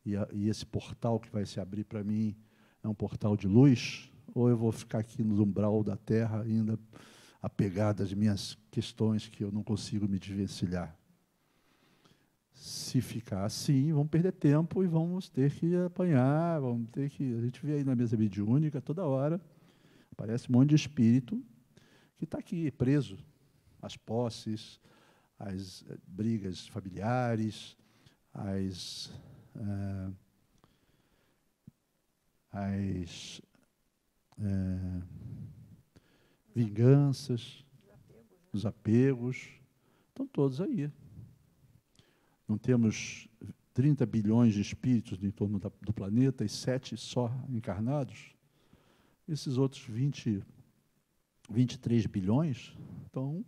E esse portal que vai se abrir para mim é um portal de luz? Ou eu vou ficar aqui no umbral da Terra ainda apegado às minhas questões que eu não consigo me desvencilhar? Se ficar assim, vamos perder tempo e vamos ter que apanhar, vamos ter que... A gente vê aí na mesa mediúnica, toda hora, aparece um monte de espírito que está aqui, preso às posses, às brigas familiares, às vinganças, os apegos, estão todos aí. Não temos 30 bilhões de espíritos em torno do planeta e 7 só encarnados? Esses outros 23 bilhões estão,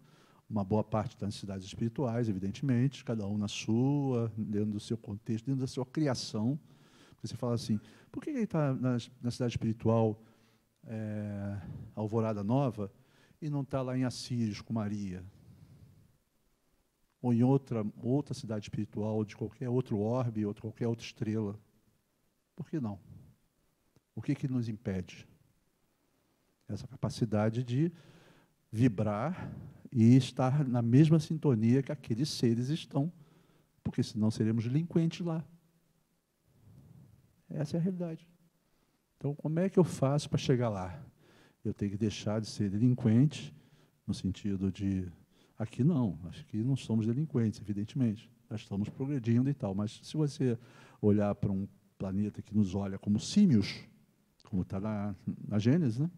uma boa parte das cidades espirituais, evidentemente, cada um na sua, dentro do seu contexto, dentro da sua criação. Você fala assim, por que ele está na cidade espiritual Alvorada Nova e não está lá em Assírios com Maria? Ou em outra cidade espiritual, de qualquer outro orbe, ou qualquer outra estrela? Por que não? O que nos impede? Essa capacidade de vibrar e estar na mesma sintonia que aqueles seres estão, porque senão seremos delinquentes lá. Essa é a realidade. Então, como é que eu faço para chegar lá? Eu tenho que deixar de ser delinquente, no sentido de... Aqui não, acho que não somos delinquentes, evidentemente. Nós estamos progredindo e tal, mas se você olhar para um planeta que nos olha como símios, como está na Gênesis, né?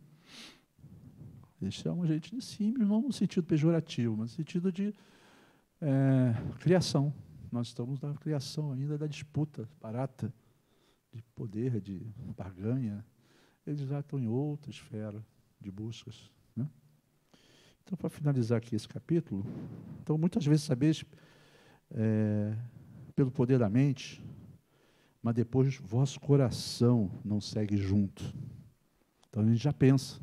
Eles chamam a gente de símios, não no sentido pejorativo, mas no sentido de criação. Nós estamos na criação ainda da disputa barata, de poder, de barganha. Eles já estão em outra esfera de buscas, né? Então, para finalizar aqui esse capítulo, então, muitas vezes sabeis pelo poder da mente, mas depois vosso coração não segue junto. Então, a gente já pensa,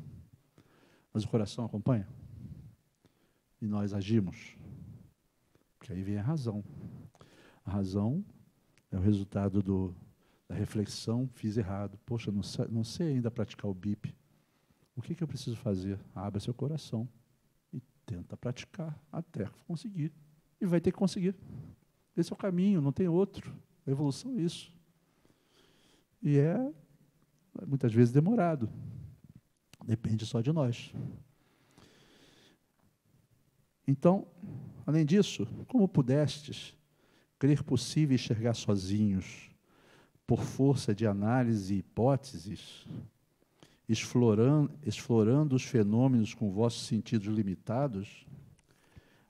mas o coração acompanha. E nós agimos. Porque aí vem a razão. A razão é o resultado da reflexão, fiz errado. Poxa, não sei ainda praticar o BIP. O que eu preciso fazer? Abra seu coração. Tenta praticar até conseguir. E vai ter que conseguir. Esse é o caminho, não tem outro. A evolução é isso. E é, muitas vezes, demorado. Depende só de nós. Então, além disso, como pudestes crer possível enxergar sozinhos, por força de análise e hipóteses, explorando os fenômenos com vossos sentidos limitados,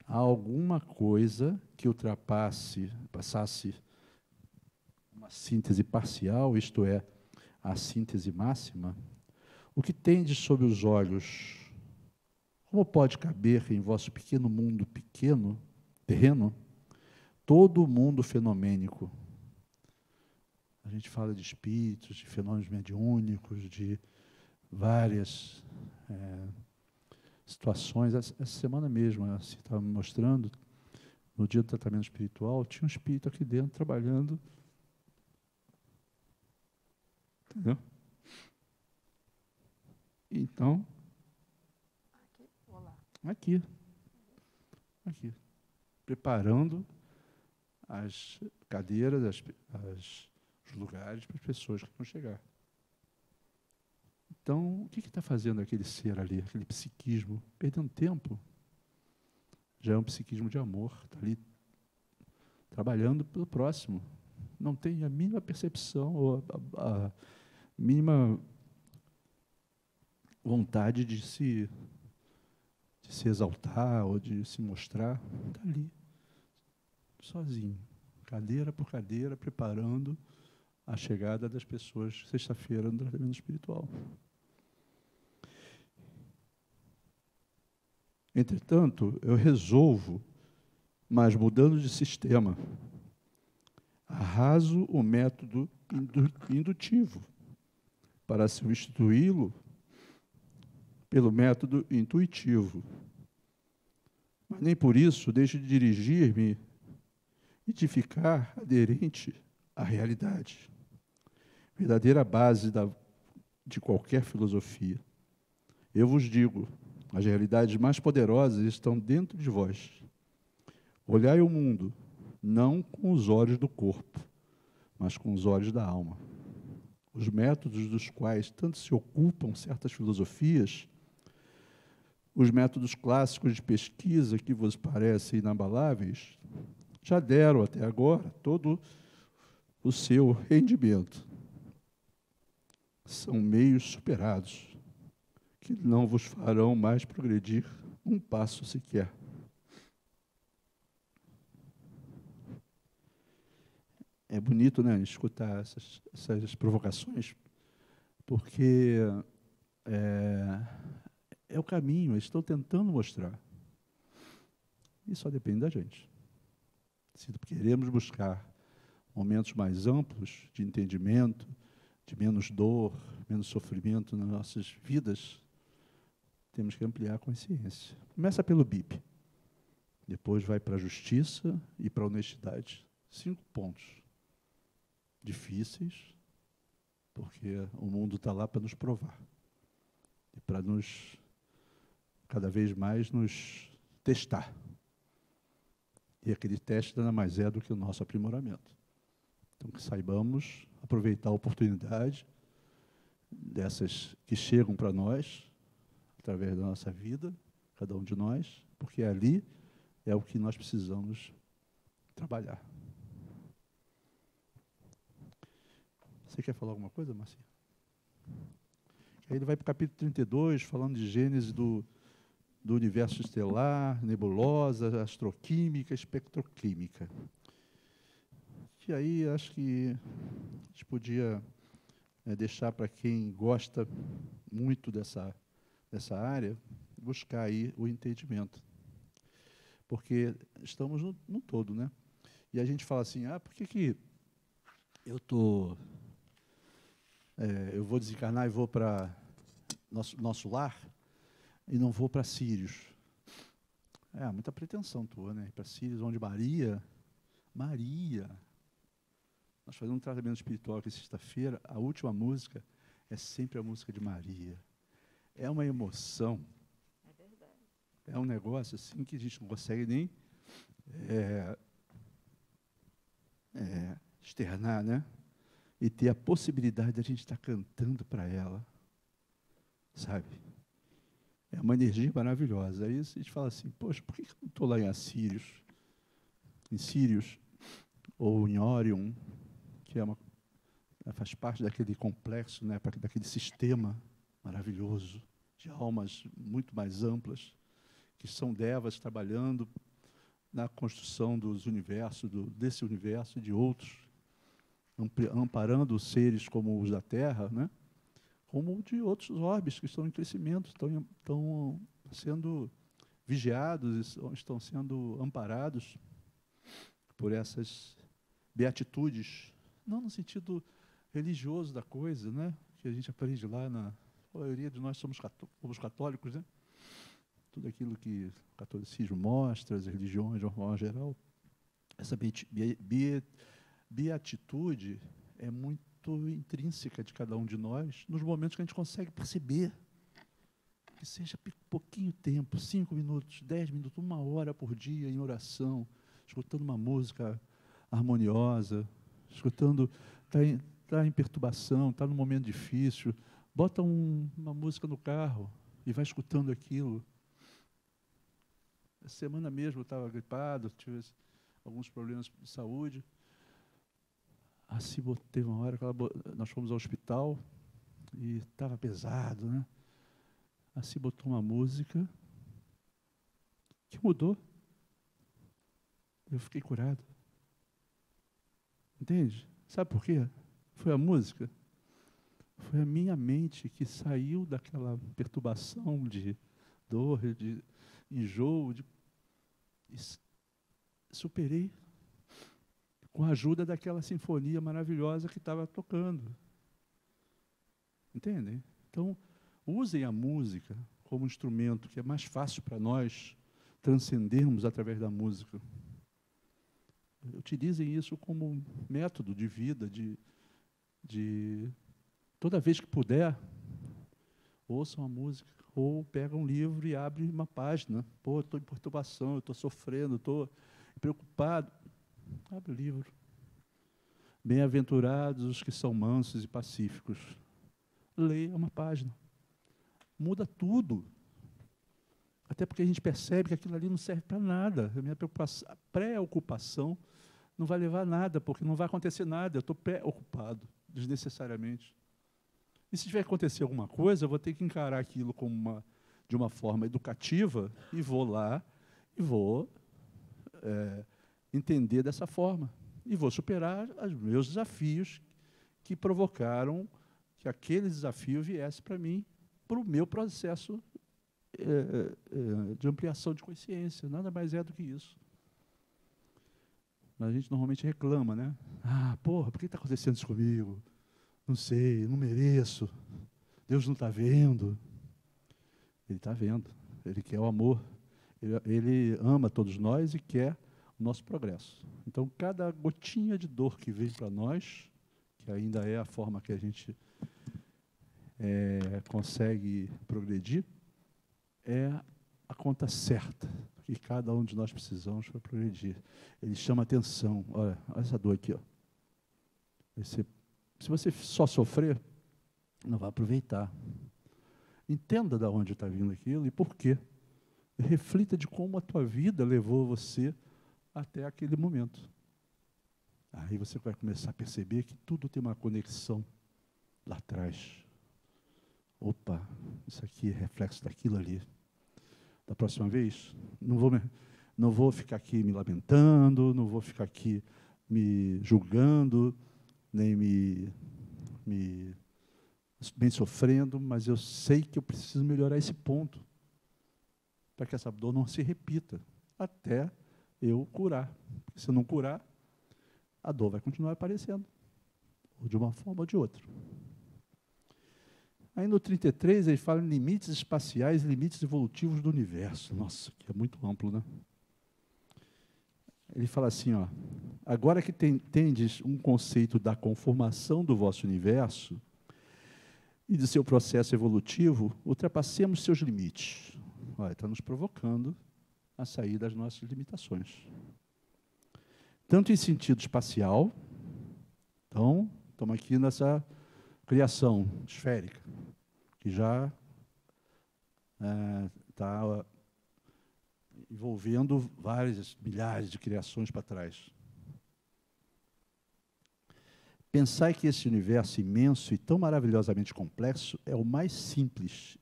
há alguma coisa que passasse uma síntese parcial, isto é, a síntese máxima? O que tendes sob os olhos, como pode caber em vosso pequeno mundo terreno, todo o mundo fenomênico? A gente fala de espíritos, de fenômenos mediúnicos, de várias situações. Essa semana mesmo, você estava me mostrando, no dia do tratamento espiritual, tinha um espírito aqui dentro trabalhando. Entendeu? Então, aqui, preparando as cadeiras, os lugares para as pessoas que vão chegar. Então, o que está fazendo aquele ser ali, aquele psiquismo? Perdendo tempo. Já é um psiquismo de amor, está ali trabalhando pelo próximo. Não tem a mínima percepção ou a mínima vontade de se exaltar ou de se mostrar. Está ali, sozinho, cadeira por cadeira, preparando a chegada das pessoas sexta-feira no tratamento espiritual. Entretanto, eu resolvo, mas mudando de sistema, arraso o método indutivo para substituí-lo pelo método intuitivo. Mas nem por isso deixo de dirigir-me e de ficar aderente à realidade, verdadeira base de qualquer filosofia. Eu vos digo, as realidades mais poderosas estão dentro de vós. Olhai o mundo, não com os olhos do corpo, mas com os olhos da alma. Os métodos dos quais tanto se ocupam certas filosofias, os métodos clássicos de pesquisa que vos parecem inabaláveis, já deram até agora todo o seu rendimento. São meios superados, que não vos farão mais progredir um passo sequer. É bonito, né, escutar essas provocações, porque é o caminho, eles estão tentando mostrar. E só depende da gente. Se queremos buscar momentos mais amplos de entendimento, de menos dor, menos sofrimento nas nossas vidas, temos que ampliar a consciência. Começa pelo BIP. Depois vai para a justiça e para a honestidade. 5 pontos. Difíceis, porque o mundo está lá para nos provar. E para nos, cada vez mais, nos testar. E aquele teste nada mais é do que o nosso aprimoramento. Então, que saibamos aproveitar a oportunidade dessas que chegam para nós, através da nossa vida, cada um de nós, porque ali é o que nós precisamos trabalhar. Você quer falar alguma coisa, Marcinha? Aí ele vai para o capítulo 32, falando de Gênesis do universo estelar, nebulosa, astroquímica, espectroquímica. E aí acho que a gente podia deixar para quem gosta muito dessa área, buscar aí o entendimento. Porque estamos no todo, né? E a gente fala assim, por que eu vou desencarnar e vou para nosso lar e não vou para Sírios? Muita pretensão tua, né? Para Sírios, onde Maria, nós fazemos um tratamento espiritual aqui sexta-feira, a última música é sempre a música de Maria. É uma emoção. É verdade. É um negócio assim que a gente não consegue nem externar, né? E ter a possibilidade de a gente estar cantando para ela, sabe? É uma energia maravilhosa. Aí a gente fala assim, poxa, por que eu não estou lá em Sírios, ou em Orion, que faz parte daquele complexo, né, daquele sistema maravilhoso, de almas muito mais amplas, que são devas trabalhando na construção dos universos, desse universo e de outros, amparando os seres como os da Terra, né, como de outros orbes que estão em crescimento, estão sendo vigiados, estão sendo amparados por essas beatitudes, não no sentido religioso da coisa, né, que a gente aprende lá a maioria de nós somos católicos, né? Tudo aquilo que o catolicismo mostra, as religiões de uma forma geral, essa beatitude é muito intrínseca de cada um de nós, nos momentos que a gente consegue perceber, que seja pouquinho tempo, 5 minutos, 10 minutos, 1 hora por dia em oração, escutando uma música harmoniosa, escutando, está em perturbação, está num momento difícil, bota uma música no carro e vai escutando aquilo. Essa semana mesmo eu estava gripado, tive alguns problemas de saúde. Assim, teve uma hora que nós fomos ao hospital e estava pesado, né? Assim botou uma música que mudou. Eu fiquei curado. Entende? Sabe por quê? Foi a música. Foi a minha mente que saiu daquela perturbação de dor, de enjoo, e superei com a ajuda daquela sinfonia maravilhosa que estava tocando. Entendem? Então, usem a música como instrumento, que é mais fácil para nós transcendermos através da música. Utilizem isso como método de vida, toda vez que puder, ouçam a música, ou pegam um livro e abrem uma página. Pô, estou em perturbação, eu estou sofrendo, estou preocupado. Abre o livro. Bem-aventurados os que são mansos e pacíficos. Leia uma página. Muda tudo. Até porque a gente percebe que aquilo ali não serve para nada. A minha preocupação não vai levar a nada, porque não vai acontecer nada. Eu estou preocupado, desnecessariamente. E se tiver que acontecer alguma coisa, eu vou ter que encarar aquilo como de uma forma educativa e vou lá e vou entender dessa forma. E vou superar os meus desafios que provocaram que aquele desafio viesse para mim, para o meu processo de ampliação de consciência. Nada mais é do que isso. Mas a gente normalmente reclama, né? Porra, por que está acontecendo isso comigo? Não sei, não mereço. Deus não está vendo. Ele está vendo. Ele quer o amor. Ele ama todos nós e quer o nosso progresso. Então, cada gotinha de dor que vem para nós, que ainda é a forma que a gente consegue progredir, é a conta certa que cada um de nós precisamos para progredir. Ele chama atenção. Olha essa dor aqui. Ó. Se você só sofrer, não vai aproveitar. Entenda de onde está vindo aquilo e por quê. Reflita de como a tua vida levou você até aquele momento. Aí você vai começar a perceber que tudo tem uma conexão lá atrás. Opa, isso aqui é reflexo daquilo ali. Da próxima vez, não vou ficar aqui me lamentando, não vou ficar aqui me julgando, nem me sofrendo, mas eu sei que eu preciso melhorar esse ponto, para que essa dor não se repita, até eu curar. Porque se eu não curar, a dor vai continuar aparecendo, ou de uma forma ou de outra. Aí no 33 ele fala em limites espaciais e limites evolutivos do universo. Nossa, que é muito amplo, né? Ele fala assim, ó, agora que tendes um conceito da conformação do vosso universo e de seu processo evolutivo, ultrapassemos seus limites. Olha, está nos provocando a sair das nossas limitações. Tanto em sentido espacial, então, estamos aqui nessa criação esférica, que já está envolvendo várias milhares de criações para trás. Pensai que esse universo imenso e tão maravilhosamente complexo é o mais simples,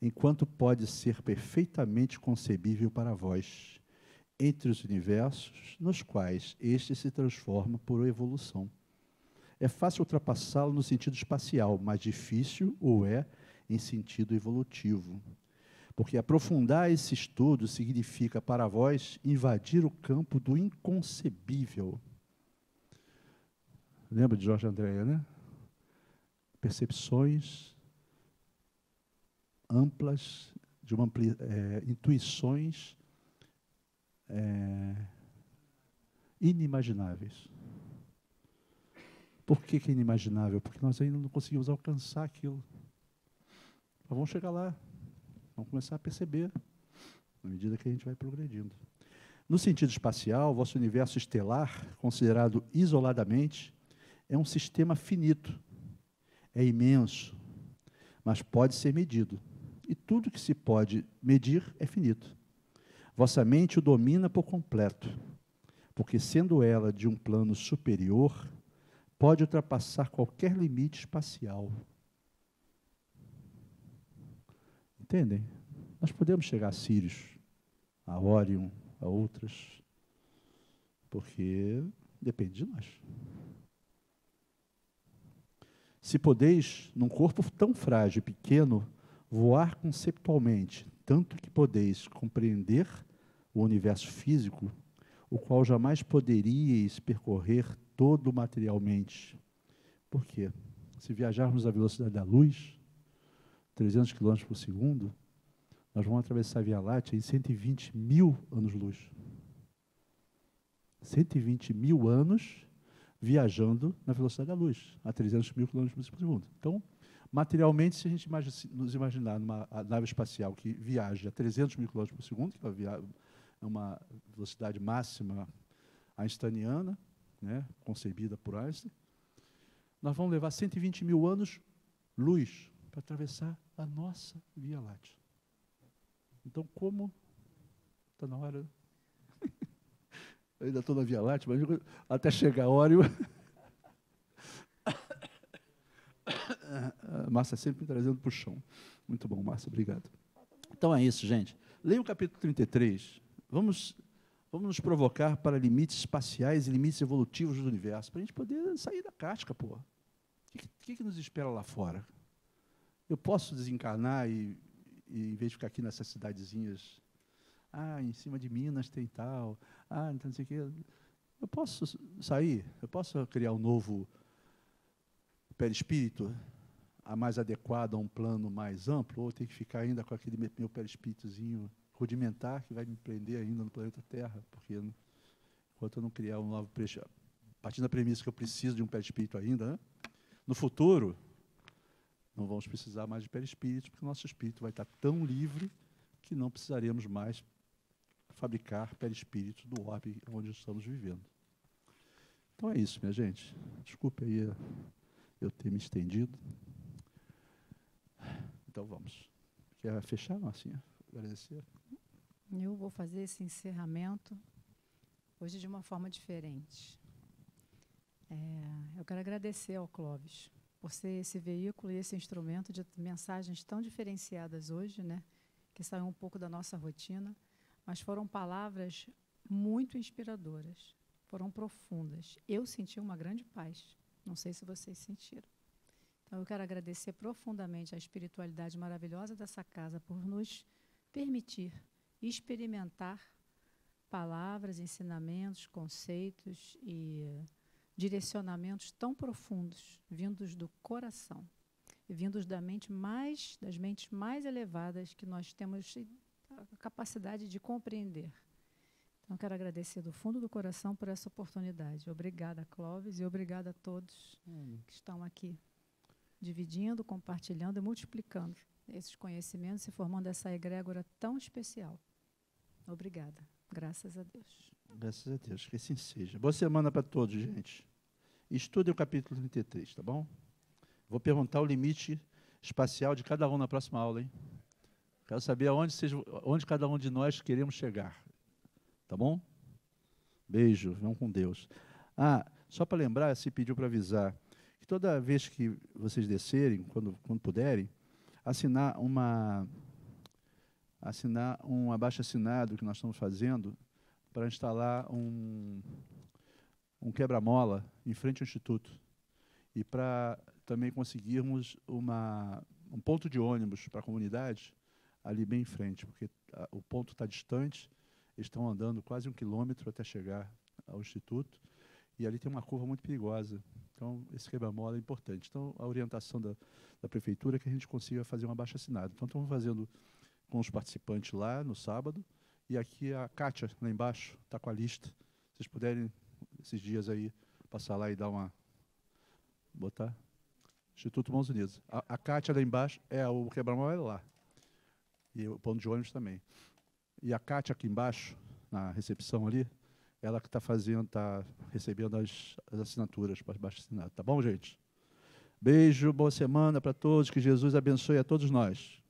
enquanto pode ser perfeitamente concebível para vós, entre os universos nos quais este se transforma por evolução. É fácil ultrapassá-lo no sentido espacial, mas difícil o é em sentido evolutivo. Porque aprofundar esse estudo significa, para vós, invadir o campo do inconcebível. Lembra de Jorge Andréa, né? Percepções amplas, de intuições inimagináveis. Por que é inimaginável? Porque nós ainda não conseguimos alcançar aquilo. Mas vamos chegar lá. Vamos começar a perceber, à medida que a gente vai progredindo. No sentido espacial, vosso universo estelar, considerado isoladamente, é um sistema finito. É imenso, mas pode ser medido. E tudo que se pode medir é finito. Vossa mente o domina por completo, porque, sendo ela de um plano superior, pode ultrapassar qualquer limite espacial. Entendem? Nós podemos chegar a Sirius, a Órion, a outras, porque depende de nós. Se podeis, num corpo tão frágil e pequeno, voar conceptualmente, tanto que podeis compreender o universo físico, o qual jamais poderíeis percorrer todo materialmente. Por quê? Se viajarmos à velocidade da luz, 300 km por segundo, nós vamos atravessar a Via Láctea em 120 mil anos-luz. 120 mil anos viajando na velocidade da luz, a 300 mil km por segundo. Então, materialmente, se a gente nos imaginar numa nave espacial que viaja a 300 mil km por segundo, que é uma velocidade máxima einsteiniana, né, concebida por Einstein, nós vamos levar 120 mil anos luz para atravessar a nossa Via Láctea. Então, como está na hora... Eu ainda estou na Via Láctea, mas até chegar a hora... A Márcia sempre me trazendo para o chão. Muito bom, Márcia, obrigado. Então é isso, gente. Leia o capítulo 33. Vamos nos provocar para limites espaciais e limites evolutivos do universo, para a gente poder sair da casca, pô. O que nos espera lá fora? Eu posso desencarnar e, em vez de ficar aqui nessas cidadezinhas, em cima de Minas tem tal, então não sei o quê. Eu posso sair, eu posso criar um novo perispírito mais adequado a um plano mais amplo, ou ter que ficar ainda com aquele meu perispíritozinho rudimentar que vai me prender ainda no planeta Terra, porque enquanto eu não criar um novo perispírito, partindo da premissa que eu preciso de um perispírito ainda, né? No futuro, não vamos precisar mais de perispírito, porque o nosso espírito vai estar tão livre que não precisaremos mais fabricar perispíritos do orbe onde estamos vivendo. Então é isso, minha gente. Desculpe aí eu ter me estendido. Então vamos. Quer fechar, Marcinha? Agradecer. Eu vou fazer esse encerramento hoje de uma forma diferente. Eu quero agradecer ao Clóvis por ser esse veículo e esse instrumento de mensagens tão diferenciadas hoje, né, que saem um pouco da nossa rotina, mas foram palavras muito inspiradoras, foram profundas. Eu senti uma grande paz, não sei se vocês sentiram. Então, eu quero agradecer profundamente a espiritualidade maravilhosa dessa casa por nos permitir experimentar palavras, ensinamentos, conceitos e direcionamentos tão profundos, vindos do coração, e vindos das mentes mais elevadas que nós temos a capacidade de compreender. Então, quero agradecer do fundo do coração por essa oportunidade. Obrigada, Clóvis, e obrigada a todos que estão aqui, dividindo, compartilhando e multiplicando esses conhecimentos e formando essa egrégora tão especial. Obrigada. Graças a Deus. Graças a Deus, que assim seja. Boa semana para todos, gente. Estudem o capítulo 33, tá bom? Vou perguntar o limite espacial de cada um na próxima aula, hein? Quero saber onde cada um de nós queremos chegar. Tá bom? Beijo, vamos com Deus. Só para lembrar, se pediu para avisar, que toda vez que vocês descerem, quando puderem, assinar um abaixo-assinado que nós estamos fazendo para instalar um quebra-mola em frente ao Instituto e para também conseguirmos um ponto de ônibus para a comunidade ali bem em frente, porque o ponto está distante, eles estão andando quase 1 quilômetro até chegar ao Instituto e ali tem uma curva muito perigosa. Então, esse quebra-mola é importante. Então, a orientação da Prefeitura é que a gente consiga fazer um abaixo-assinado. Então, estamos fazendo com os participantes lá no sábado, e aqui a Kátia, lá embaixo, está com a lista. Se vocês puderem, esses dias aí, passar lá e dar botar Instituto Mãos Unidas. A Kátia lá embaixo, o quebra-mola é lá. E o ponto de ônibus também. E a Kátia aqui embaixo, na recepção ali, ela que está recebendo as assinaturas para abaixo-assinado. Tá bom, gente? Beijo, boa semana para todos, que Jesus abençoe a todos nós.